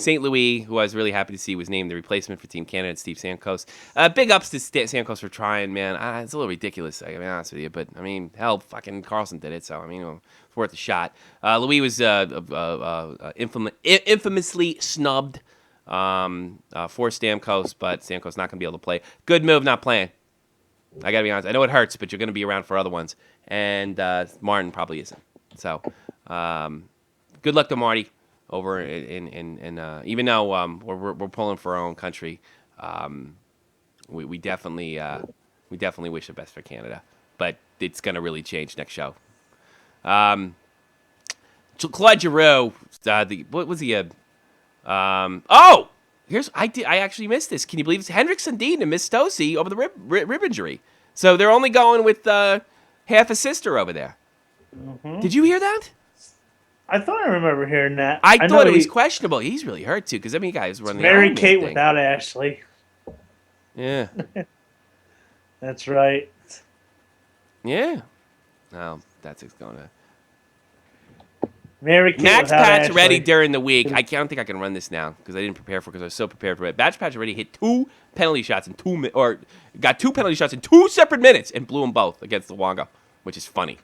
who I was really happy to see, was named the replacement for Team Canada, Steve Stamkos. Big ups to Stamkos for trying, man. It's a little ridiculous, I gotta be honest with you. But, hell, fucking Carlson did it, so, it's worth a shot. Louis was infamously snubbed for Stamkos, but Stamkos not going to be able to play. Good move not playing. I got to be honest. I know it hurts, but you're going to be around for other ones. And Martin probably isn't. So, good luck to Marty over in even though we're pulling for our own country, we definitely wish the best for Canada. But it's going to really change next show. Claude Giroux, what was he? I actually missed this. Can you believe it's Hendrik Sundin and Miss Stossy over the rib injury? So they're only going with half a sister over there. Mm-hmm. Did you hear that? I thought I remember hearing that. I thought it was questionable. He's really hurt too, because guys running. Mary Kate without Ashley. Yeah. That's right. Yeah. No, that's going to. Mary Kate Max Patch ready during the week. I don't think I can run this now because I didn't prepare for it because I was so prepared for it. Max Patch already hit 2 penalty shots in 2 minutes, or got 2 penalty shots in 2 separate minutes and blew them both against the Wonga, which is funny.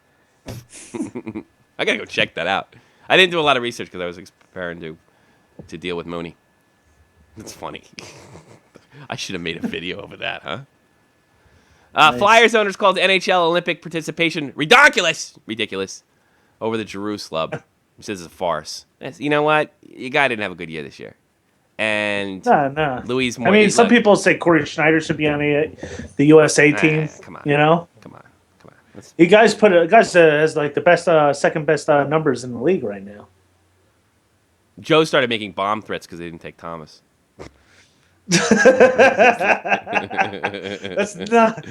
I gotta go check that out. I didn't do a lot of research because I was preparing to deal with Mooney. That's funny. I should have made a video over that, huh? Nice. Flyers owners called NHL Olympic participation ridiculous over the Giroux slub. He says it's a farce. You know what? Your guy didn't have a good year this year. And no. Louise. Some people say Corey Schneider should be on the USA team. Come on. Come on. You guys has the best, second best numbers in the league right now. Joe started making bomb threats because they didn't take Thomas. That's not.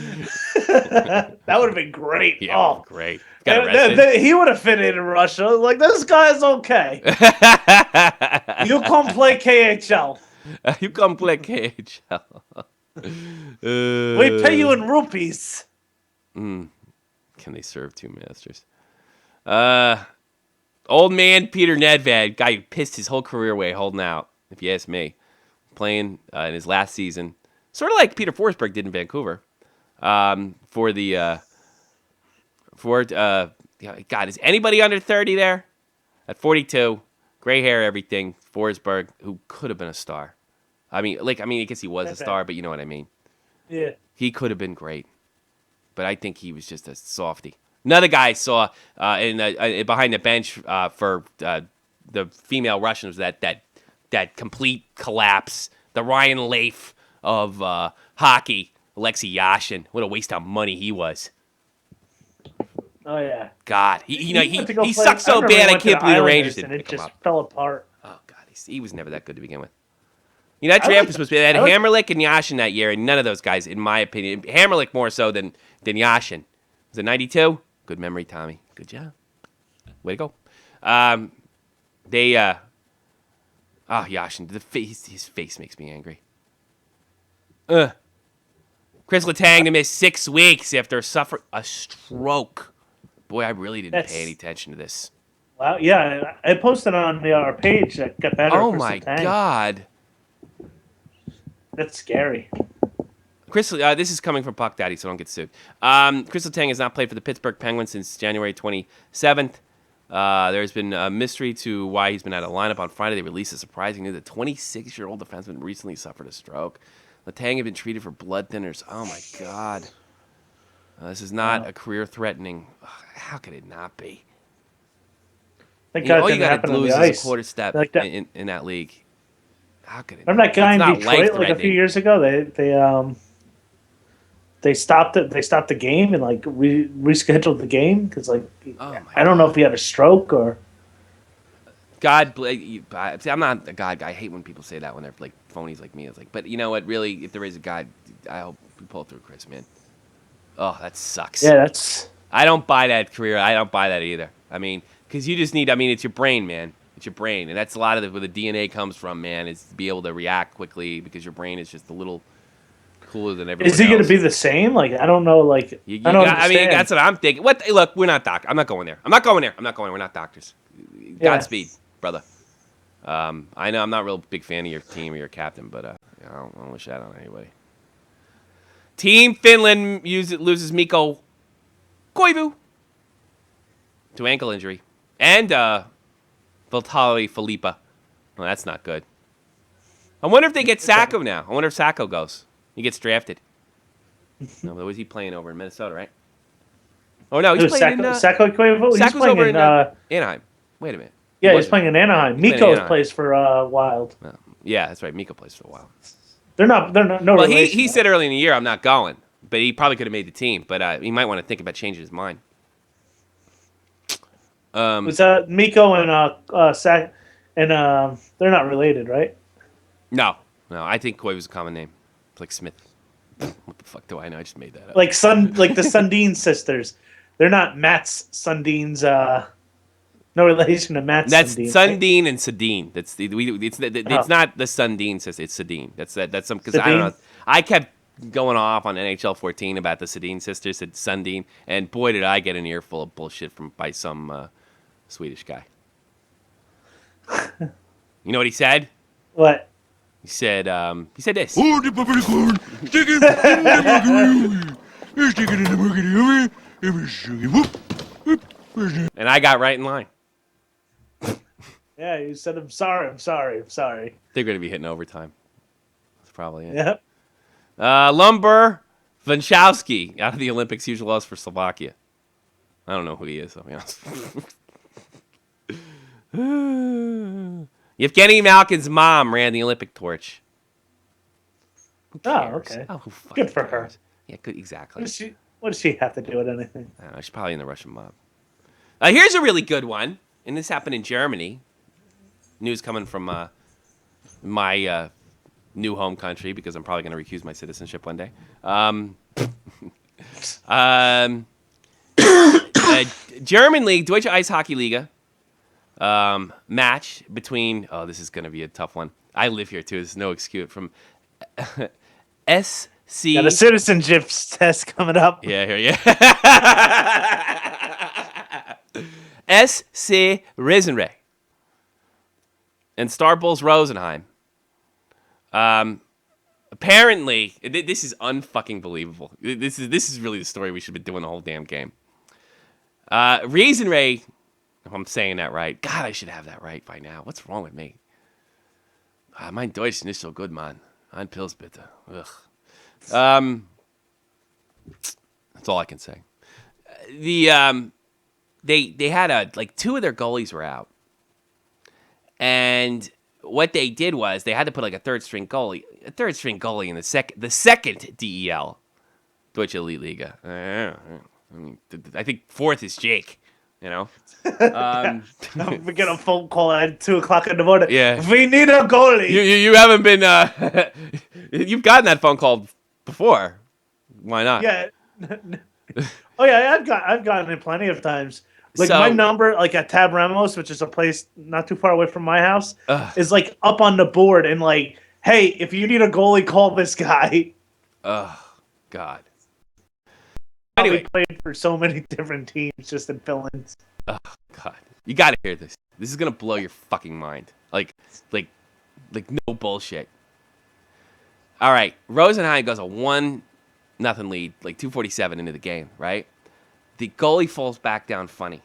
That would have been great. Yeah, great. He would have fit in Russia. This guy's okay. You come play KHL. You come play KHL. We pay you in rupees. Can they serve 2 masters? Old man Peter Nedved, guy who pissed his whole career away holding out, if you ask me. Playing in his last season, sort of like Peter Forsberg did in Vancouver, God, is anybody under 30 there? At 42, gray hair, everything. Forsberg, who could have been a star. I guess he was a star, but you know what I mean. Yeah. He could have been great, but I think he was just a softie. Another guy I saw behind the bench for the female Russians was that complete collapse, the Ryan Leaf of hockey, Alexei Yashin. What a waste of money he was. Oh yeah. God, he sucked so bad. I can't believe the Rangers didn't and it pick him just up. fell apart. Oh God, he was never that good to begin with. That draft was supposed to be that Hammerlick and Yashin that year, and none of those guys, in my opinion, Hammerlick more so than Yashin. Was it 92? Good memory, Tommy. Good job. Way to go. Yashin, his face makes me angry. Chris Letang to miss 6 weeks after suffering a stroke. Boy, I really didn't pay any attention to this. Wow, yeah, I posted on our page that got better. Oh my God. That's scary. Chris, this is coming from Puck Daddy, so don't get sued. Chris Letang has not played for the Pittsburgh Penguins since January 27th. There's been a mystery to why he's been out of the lineup. On Friday, they released a surprising news. The 26-year-old defenseman recently suffered a stroke. Letang had been treated for blood thinners. Oh, my God. This is not a career-threatening. How could it not be? All you got to lose is a quarter step in that league. How could it? Remember that guy in Detroit like a few years ago? They stopped it. They stopped the game and rescheduled the game because I don't know if he had a stroke or. God, see, I'm not a God guy. I hate when people say that when they're like phonies like me. It's like, but you know what? Really, if there is a God, I hope we pull through, Chris, man. Oh, that sucks. Yeah, that's. I don't buy that career. I don't buy that either. I mean, because you just need. I mean, it's your brain, man. It's your brain, and that's a lot of where the DNA comes from, man. Is to be able to react quickly because your brain is just a little cooler than everyone else. Is he going to be the same? I don't know. I don't understand. I mean, that's what I'm thinking. Look, we're not doctors. I'm not going there. We're not doctors. Godspeed, brother. I know I'm not a real big fan of your team or your captain, but I don't wish that on anybody. Team Finland loses Mikko Koivu to ankle injury, and Valtteri Filippa. Well, that's not good. I wonder if they get Sacco now. I wonder if Sacco goes. He gets drafted. No, but was he playing over in Minnesota, right? Oh no, he's playing in Sacco Koivu. He's playing over in Anaheim. Wait a minute. Yeah, he's playing in Anaheim. Mikko plays for Wild. Yeah, that's right. Mikko plays for Wild. They're not. No. Well, he said early in the year, "I'm not going," but he probably could have made the team. But he might want to think about changing his mind. Was Mikko and Sac, and they're not related, right? No. I think Koivu's was a common name. It's like Smith. What the fuck do I know? I just made that up. Like the Sundin sisters. They're not Matt's Sundin's. No relation to Matt. That's Sundin, Sundin and Sedin. It's not the Sundin sister. It's Sedin. That's some because I don't know. I kept going off on NHL 14 about the Sedin sisters, said Sundin, and boy did I get an earful of bullshit by some Swedish guy. You know what he said? What? He said this. And I got right in line. Yeah, you said, I'm sorry. They're going to be hitting overtime. That's probably it. Yep. Lumber Vanchowski out of the Olympics, huge loss for Slovakia. I don't know who he is, I'll be honest. Yevgeny Malkin's mom ran the Olympic torch. Oh, okay. Oh, good for her. Yeah, good, exactly. What does she have to do with anything? I don't know, she's probably in the Russian mob. Here's a really good one, and this happened in Germany. News coming from my new home country, because I'm probably going to recuse my citizenship one day. German League, Deutsche Eishockey Liga match between, this is going to be a tough one. I live here too, there's no excuse. From SC. Got a citizenship test coming up. Yeah. SC Risenray and Star Bulls Rosenheim. Apparently, this is unfucking believable. This is really the story we should be doing the whole damn game. Risenray, if I'm saying that right, God, I should have that right by now. What's wrong with me? Mein Deutsch nicht so good, man. Ein Pils bitte. Ugh. That's all I can say. They had two of their goalies were out, and what they did was they had to put like a third string goalie in the second DEL, Deutsche Elite Liga. I think fourth is Jake. You know, we get a phone call at 2:00 in the morning. Yeah, we need a goalie. You haven't been. You've gotten that phone call before. Why not? Yeah. Oh yeah, I've gotten it plenty of times. Like my number, like at Tab Ramos, which is a place not too far away from my house, is like up on the board and like, hey, if you need a goalie, call this guy. Oh God. Anyway, played for so many different teams just in fill-ins. Oh God, you gotta hear this. This is gonna blow your fucking mind. Like no bullshit. All right, Rosenheim goes a 1-0 lead, like 2:47 into the game, right? The goalie falls back down funny,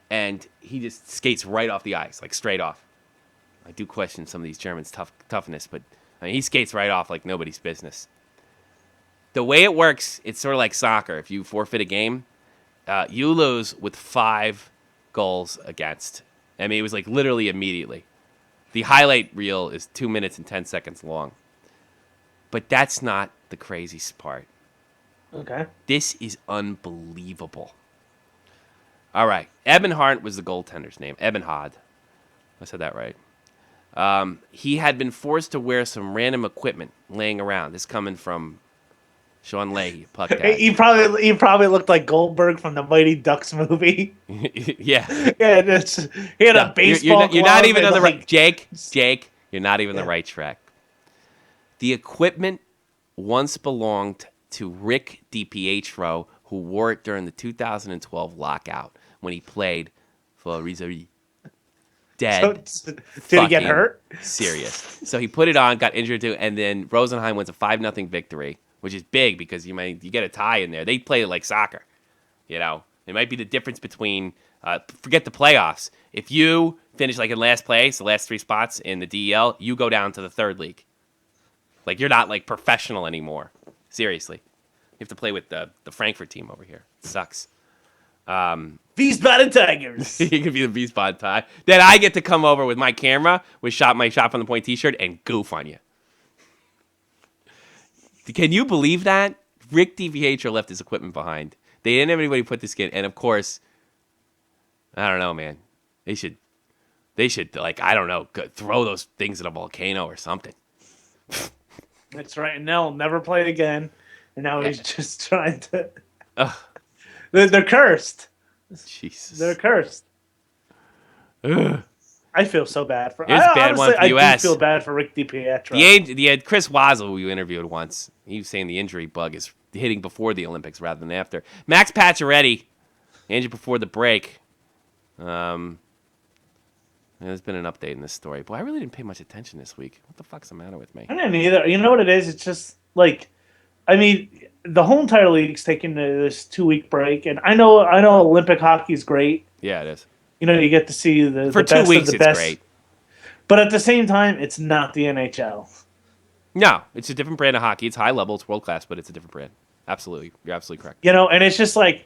and he just skates right off the ice, like straight off. I do question some of these Germans' toughness, but I mean, he skates right off like nobody's business. The way it works, it's sort of like soccer. If you forfeit a game, you lose with 5 goals against. I mean, it was like literally immediately. The highlight reel is 2 minutes and 10 seconds long. But that's not the craziest part. Okay. This is unbelievable. All right. Ebenhardt was the goaltender's name. Ebenhard. I said that right. He had been forced to wear some random equipment laying around. This coming from Sean Leahy, puck dad. He probably looked like Goldberg from the Mighty Ducks movie. Yeah. Yeah, he had a baseball. You're not even on the right. Jake, you're not even the right track. The equipment once belonged to Rick DiPietro, who wore it during the 2012 lockout when he played for Rizari. Dead. So, did he get hurt? Serious. So he put it on, got injured too, and then Rosenheim wins a 5-0 victory, which is big because you get a tie in there. They play it like soccer. You know, it might be the difference between forget the playoffs. If you finish like in last place, the last 3 spots in the DEL, you go down to the third league. Like you're not like professional anymore. Seriously, you have to play with the Frankfurt team over here. It sucks. Wiesbaden Tigers. You can be the Wiesbaden tie. Then I get to come over with my camera, with my Shot from the Point T-shirt, and goof on you. Can you believe that? Rick DiPietro left his equipment behind. They didn't have anybody put this in, and of course, I don't know, man. They should like, I don't know, throw those things in a volcano or something. That's right. And they'll never play again. And now he's just trying to. They're cursed. Jesus. They're cursed. Ugh. I feel so bad for. Here's a bad one for the US. I do feel bad for Rick DiPietro. The Chris Wazel, who you interviewed once, he was saying the injury bug is hitting before the Olympics rather than after. Max Pacioretty, injured before the break. There's been an update in this story. Boy, I really didn't pay much attention this week. What the fuck's the matter with me? I didn't either. You know what it is? It's just like, I mean, the whole entire league's taking this 2-week break, and I know Olympic hockey is great. Yeah, it is. You know, you get to see the for the 2 best weeks. of the It's best. Great. But at the same time, it's not the NHL. No, it's a different brand of hockey. It's high level, it's world class, but it's a different brand. Absolutely, you're absolutely correct. You know, and it's just like,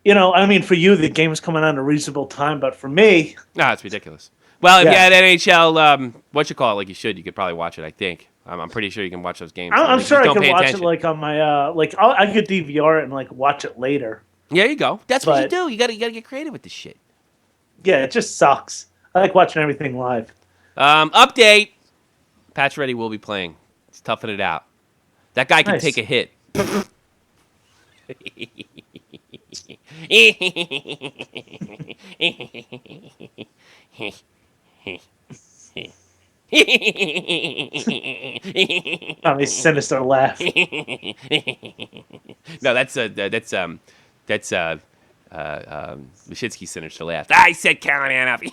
you know, I mean, for you, the game's coming on a reasonable time, but for me, no, it's ridiculous. Well, if you had NHL, what you call it, like you could probably watch it. I think I'm pretty sure you can watch those games. I'm sure I could watch it like on my I could DVR it and like watch it later. Yeah, you go. That's what you do. You gotta get creative with this shit. Yeah, it just sucks. I like watching everything live. Update: Pacioretty will be playing. He's toughing it out. That guy can take a hit. A sinister laugh. No, that's Wyshynski's sinister laugh. I said Callahan up. You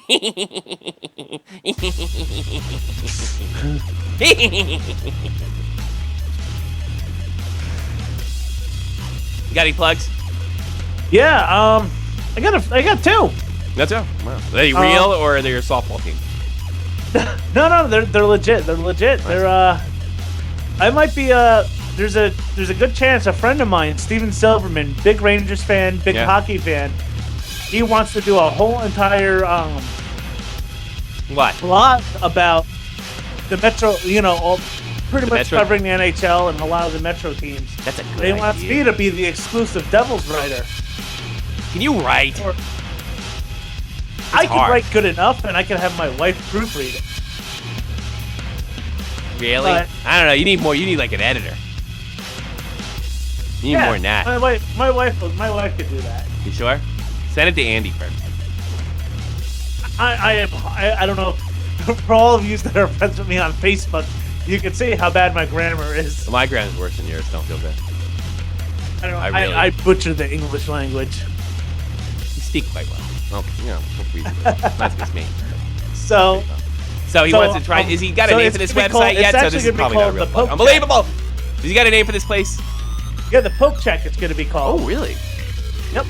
got any plugs? Yeah, I got 2. That's all. Wow. Are they real or are they your softball team? No, they're legit. They're legit. Nice. They're I might be there's a good chance a friend of mine, Steven Silverman, big Rangers fan, big hockey fan, he wants to do a whole entire blog about the Metro, pretty much Metro? covering the NHL and a lot of the Metro teams. That's a good idea. He wants me to be the exclusive Devils writer. Can you write? I can write good enough, and I can have my wife proofread it. Really? But, I don't know. You need more. You need like an editor. You need more than that. My wife could do that. You sure? Send it to Andy first. I don't know. For all of you that are friends with me on Facebook, you can see how bad my grammar is. Well, my grammar's worse than yours. Don't feel bad. I butcher the English language. You speak quite well. Okay, that's just me. So he wants to try. Is he got a name for this website yet? So this is probably not a real plug. Unbelievable! Has he got a name for this place? Yeah, the Poke Check. It's going to be called. Oh, really? Yep.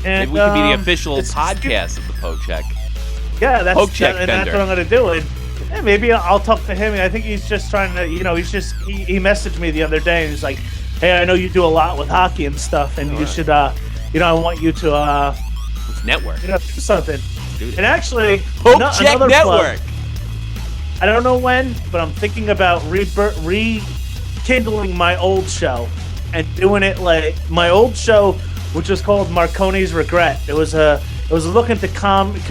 Maybe And we could be the official podcast of the Poke Check. Yeah, that's Poke Check and that's what I'm going to do. And maybe I'll talk to him. I think he's just trying to, he messaged me the other day and he's like, "Hey, I know you do a lot with hockey and stuff, and you should, I want you to, network, do something." Dude. And actually, Poke Check Network. Plug, I don't know when, but I'm thinking about rekindling my old show and doing it like my old show, which was called Marconi's Regret. It was a look into comics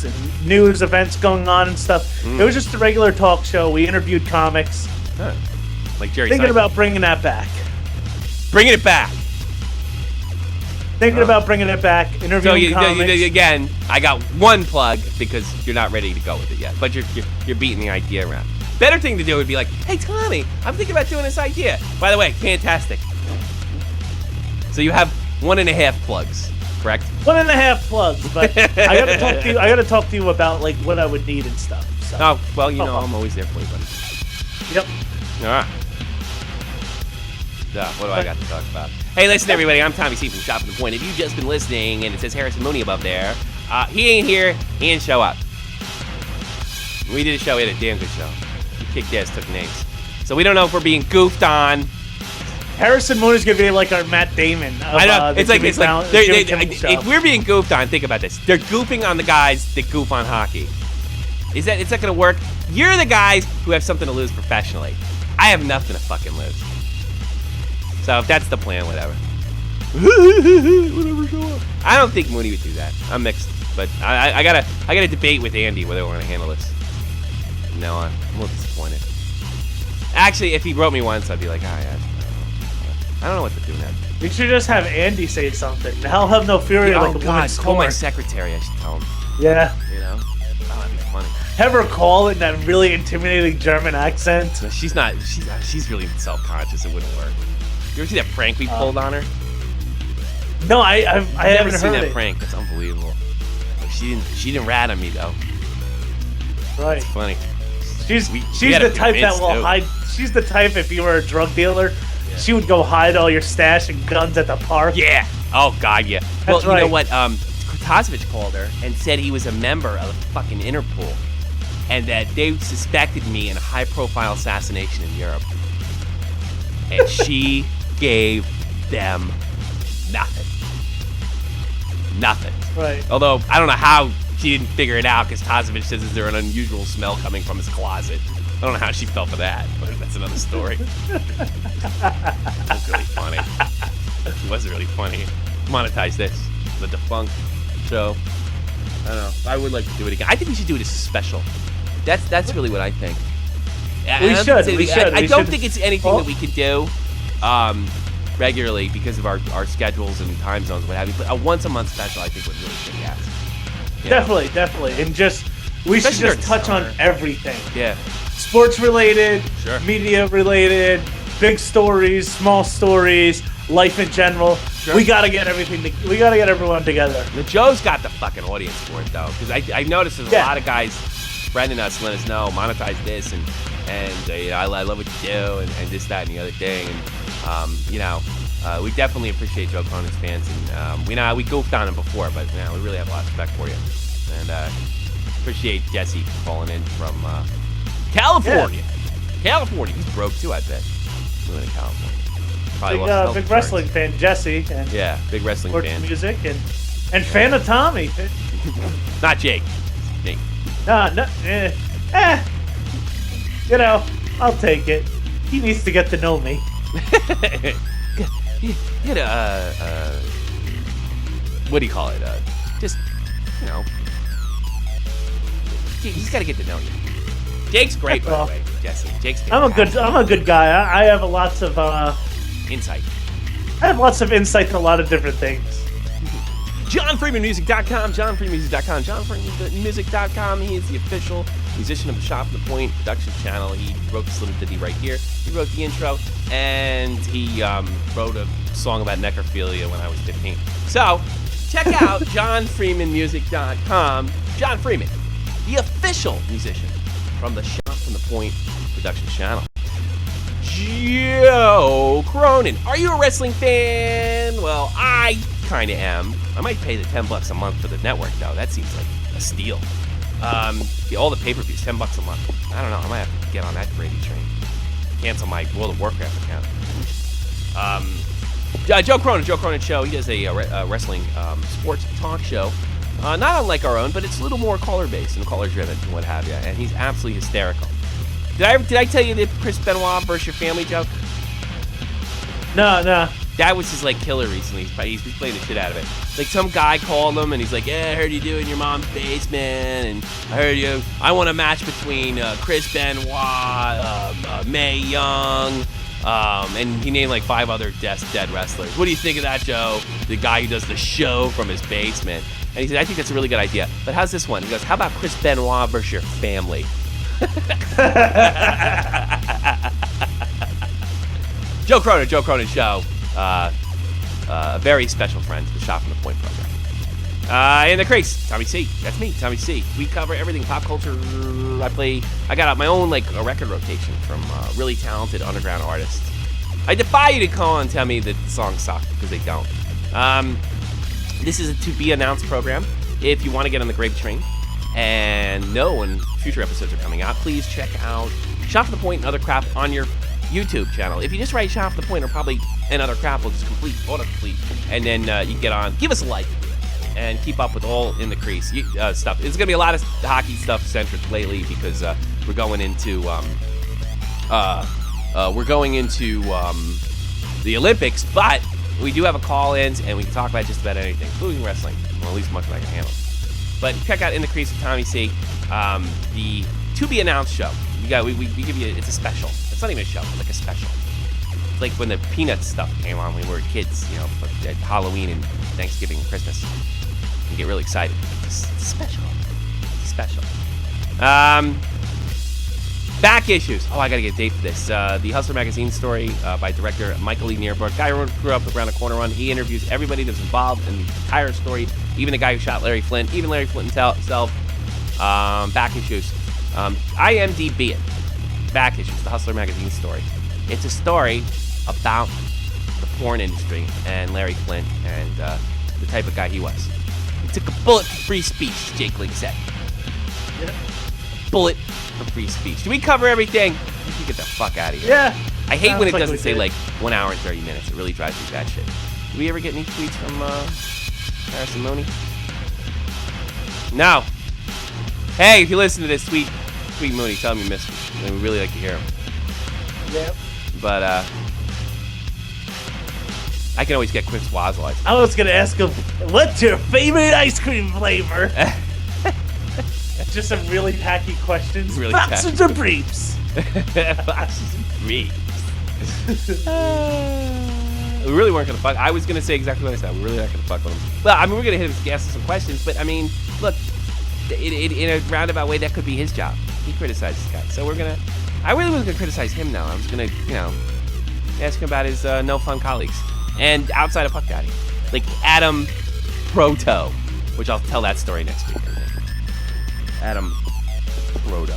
and news events going on and stuff. It was just a regular talk show. We interviewed comics. Huh. Like Jerry. Thinking Seinfeld. about bringing that back. Bringing it back. Thinking about bringing it back. Interviewing comics. Again, I got one plug because you're not ready to go with it yet, but you're beating the idea around. Better thing to do would be like, "Hey Tommy, I'm thinking about doing this idea. By the way, fantastic." So you have 1.5 plugs, correct? 1.5 plugs, but I gotta talk to you. I gotta talk to you about like what I would need and stuff. So. Oh well, I'm always there for you, buddy. Yep. All right. What do I got to talk about? Hey, listen, everybody. I'm Tommy C from Shot From The Point. If you've just been listening and it says Harrison Mooney above there, he ain't here. He didn't show up. We did a show. We had a damn good show. We kicked ass, took names. So we don't know if we're being goofed on. Harrison Mooney's gonna be like our Matt Damon. I know. It's like if we're being goofed on, think about this. They're goofing on the guys that goof on hockey. It's not gonna work. You're the guys who have something to lose professionally. I have nothing to fucking lose. So if that's the plan, whatever. Whatever, show up. I don't think Mooney would do that. I'm mixed, but I gotta debate with Andy whether we're gonna handle this. No, I'm a little disappointed. Actually, if he wrote me once, I'd be like, I don't know what to do now. We should just have Andy say something. Hell have no fury like the woman's call my scorn. secretary. I should tell him. Yeah. You know? Oh, that'd be funny. Have her call in that really intimidating German accent. No, she's not. She's really self-conscious. It wouldn't work. You ever see that prank we pulled on her? No, I haven't never seen heard that it. prank. That's unbelievable. She didn't rat on me though. Right. It's funny. She's we the type that will too. hide. She's the type if you were a drug dealer, she would go hide all your stash and guns at the park. Yeah. Oh God, yeah. That's You know right. what? Kotasevich called her and said he was a member of fucking Interpol, and that they suspected me in a high-profile assassination in Europe, and she gave them nothing. Nothing. Right. Although I don't know how she didn't figure it out, because Kotasevich says is there an unusual smell coming from his closet. I don't know how she fell for that, but that's another story. That's really funny. It was really funny. Monetize this. The defunct show. I don't know. I would like to do it again. I think we should do it as a special. That's really what I think. We should. I don't think it's anything that we could do regularly because of our schedules and time zones, what have you. But a once a month special, I think, would really kick ass. Definitely. And just we should Especially just touch during on summer. everything. Yeah. Sports related, Sure. media related, big stories, small stories, life in general. Sure. We gotta get everything. We gotta get everyone together. The Joe's got the fucking audience for it though, because I noticed there's a lot of guys friending us, letting us know monetize this and I love what you do and this, that, and the other thing, and we definitely appreciate Joe Cronin's fans, and we goofed on him before, but we really have a lot of respect for you, and Appreciate Jesse calling in from California. California. He's broke too, I bet. Living in California. Probably Big wrestling fan, Jesse. And big wrestling fan. Music and fan of Tommy. Not Jake. Jake. No. You know, I'll take it. He needs to get to know me. What do you call it? Just, you know, he's got to get to know you. Jake's great, by the way, Jesse. Jake's I'm a good guy. I have lots of insight. I have lots of insight to a lot of different things. JohnFreemanMusic.com, JohnFreemanMusic.com, JohnFreemanMusic.com. He is the official musician of the Shot from the Point production channel. He wrote this little ditty right here. He wrote the intro, and he wrote a song about necrophilia when I was 15. So, check out JohnFreemanMusic.com. John Freeman, the official musician from the Shot from the Point production channel. Joe Cronin, are you a wrestling fan? Well, I kind of am. I might pay the $10 a month for the network, though. That seems like a steal. All the pay-per-views, $10 a month. I don't know. I might have to get on that gravy train. Cancel my World of Warcraft account. Joe Cronin Show. He does a wrestling sports talk show. Not unlike our own, but it's a little more caller-based and caller-driven and what have you. And he's absolutely hysterical. Did I tell you the Chris Benoit versus your family joke? No. That was his killer recently. He's playing the shit out of it. Like some guy called him and he's like, "Yeah, I heard you do it in your mom's basement, and I heard you. I want a match between Chris Benoit, Mae Young, and he named like 5 other dead wrestlers. What do you think of that, Joe? The guy who does the show from his basement." And he said, "I think that's a really good idea. But how's this one?" He goes, "How about Chris Benoit versus your family?" Joe Cronin Show. A very special friend to the Shot from the Point program. In the crease, Tommy C. That's me, Tommy C. We cover everything pop culture. I got out my own a record rotation from really talented underground artists. I defy you to call and tell me that the songs suck, because they don't. This is a to-be-announced program. If you want to get on the gravy train and know when future episodes are coming out, please check out Shot from the Point and Other Crap on your YouTube channel. If you just write Shot from the Point, or probably Another Crap will just autocomplete, and then you can get on. Give us a like and keep up with all in the crease stuff. It's gonna be a lot of hockey stuff centric lately, because we're going into the Olympics, but we do have a call-ins, and we can talk about just about anything, including wrestling, or at least much as I can handle. But check out In the Crease with Tommy C. The to-be-announced show. We give you, it's a special. It's not even a show, it's like a special. It's like when the Peanuts stuff came on when we were kids, at Halloween and Thanksgiving and Christmas. You get really excited. It's special. It's special. Back issues. Oh, I gotta get a date for this. The Hustler magazine story by director Michael E. Nierbrook. Guy who grew up around the corner run. He interviews everybody that's involved in the entire story, even the guy who shot Larry Flint, even Larry Flint himself. Back issues. IMDb it. Back issues. The Hustler magazine story. It's a story about the porn industry and Larry Flint and the type of guy he was. He took a bullet for free speech, Jake Lee said. Yeah. Bullet for free speech. Do we cover everything? You can get the fuck out of here. Yeah. I hate when it doesn't say 1 hour and 30 minutes. It really drives me batshit. Do we ever get any tweets from Harrison Mooney? No. Hey, if you listen to this, tweet Mooney. Tell him you missed him. We really like to hear him. Yep. But I can always get Chris Wazzle. I was gonna ask him, what's your favorite ice cream flavor? Just some really tacky questions. Really Boxes tacky. or briefs? Boxes and briefs. We really weren't gonna fuck. I was gonna say exactly what I said. We're really not gonna fuck with him. Well, I mean, we're gonna hit him, ask him some questions. But I mean, look, in a roundabout way, that could be his job. He criticized this guy, so we're gonna. I really wasn't gonna criticize him now. I was gonna, ask him about his no fun colleagues and outside of Puck Daddy, like Adam Proto, which I'll tell that story next week. Adam Proto,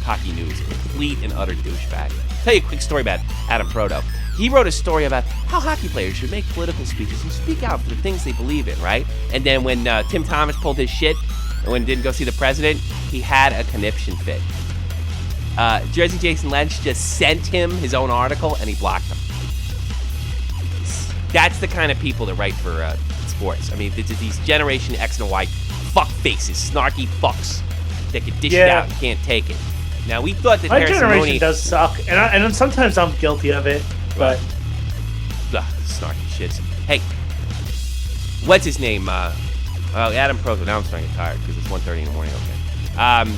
Hockey News, complete and utter douchebag. Tell you a quick story about Adam Proto. He wrote a story about how hockey players should make political speeches and speak out for the things they believe in, right? And then when Tim Thomas pulled his shit, when didn't go see the president, he had a conniption fit. Jersey Jason Lynch just sent him his own article, and he blocked him. That's the kind of people that write for sports. I mean, these Generation X and Y fuck faces, snarky fucks that can dish it out and can't take it. Now, we thought that my Harrison generation Mooney does suck, and sometimes I'm guilty of it, but... snarky shits. Hey, what's his name? Adam Proto. Now I'm starting to get tired because it's 1:30 in the morning. Okay.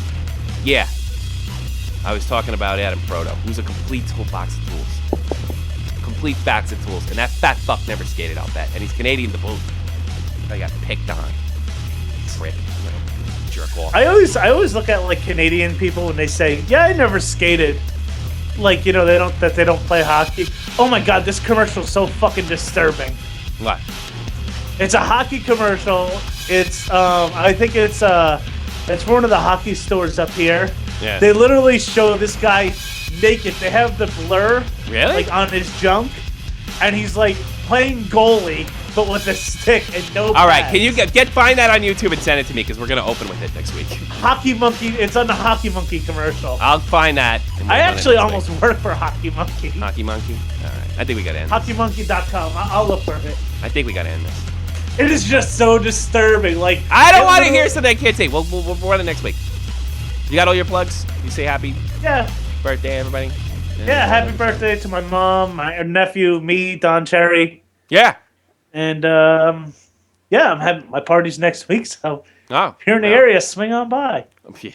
Yeah. I was talking about Adam Proto, who's a complete toolbox of tools. Complete box of tools. And that fat fuck never skated, I'll bet. And he's Canadian to boot. I got picked on. Prick. Jerk off. I always look at like Canadian people when they say, "Yeah, I never skated." Like, you know, they don't play hockey. Oh my god, this commercial's so fucking disturbing. What? It's a hockey commercial. It's I think it's one of the hockey stores up here. Yeah. They literally show this guy naked. They have the blur like on his junk, and he's like playing goalie, but with a stick and no pads. All right, can you find that on YouTube and send it to me because we're gonna open with it next week. Hockey Monkey. It's on the Hockey Monkey commercial. I'll find that. I actually almost work for Hockey Monkey. Hockey Monkey. All right, I think we gotta end. HockeyMonkey.com. I'll look for it. I think we gotta end this. It is just so disturbing. Like, I don't want to hear something I can't say. We'll run it next week. You got all your plugs? You say happy birthday, everybody? Yeah, happy birthday to my mom, my nephew, me, Don Cherry. Yeah. And, I'm having my parties next week, so if you're in the area, swing on by. Yeah.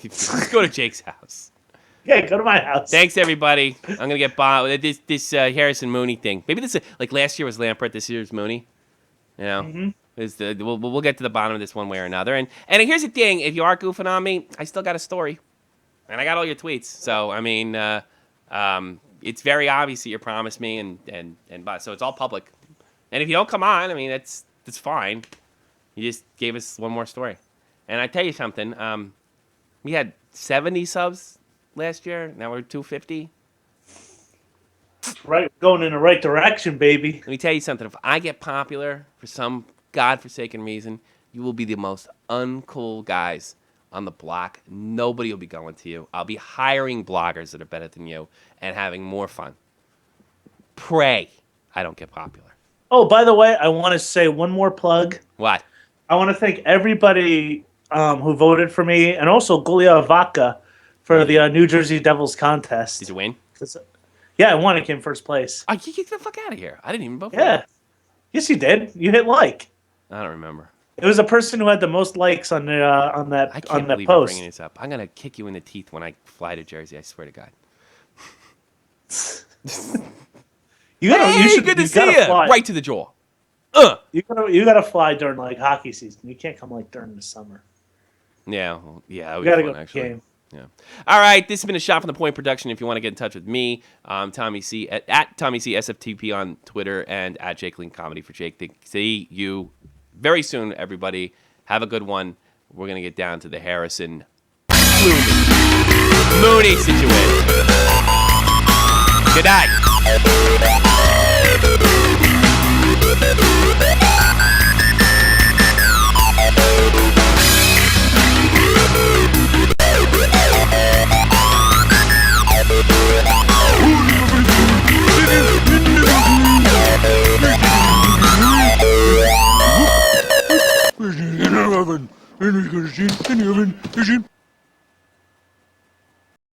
Let's go to Jake's house. Yeah, go to my house. Thanks, everybody. I'm going to get by this Harrison Mooney thing. Maybe this is, like last year was Lampert, this year's Mooney. You know? We'll get to the bottom of this one way or another. And here's the thing. If you are goofing on me, I still got a story. And I got all your tweets. So, I mean, it's very obvious that you promised me. And so it's all public. And if you don't come on, I mean, that's fine. You just gave us one more story. And I tell you something. We had 70 subs last year. Now we're 250. Right, going in the right direction, baby. Let me tell you something. If I get popular for some godforsaken reason, you will be the most uncool guys on the block. Nobody will be going to you. I'll be hiring bloggers that are better than you and having more fun. Pray I don't get popular. Oh, by the way, I want to say one more plug. What? I want to thank everybody who voted for me, and also Gulia Vaca for the New Jersey Devils contest. Did you win? Yeah, I won. I came first place. Oh, you get the fuck out of here. I didn't even vote for you. Yeah. Yes, you did. You hit like. I don't remember. It was a person who had the most likes on that I can't believe you're bringing this up. I'm going to kick you in the teeth when I fly to Jersey. I swear to God. You should, good to see you. Fly. Right to the jaw. You gotta fly during like hockey season. You can't come like during the summer. Yeah, that would be fun, go actually. Game. Yeah. All right, this has been a Shot from the Point production. If you want to get in touch with me, Tommy C at Tommy C SFTP on Twitter and at Jake Link Comedy for Jake. See you very soon, everybody. Have a good one. We're gonna get down to the Harrison Mooney situation. Good night.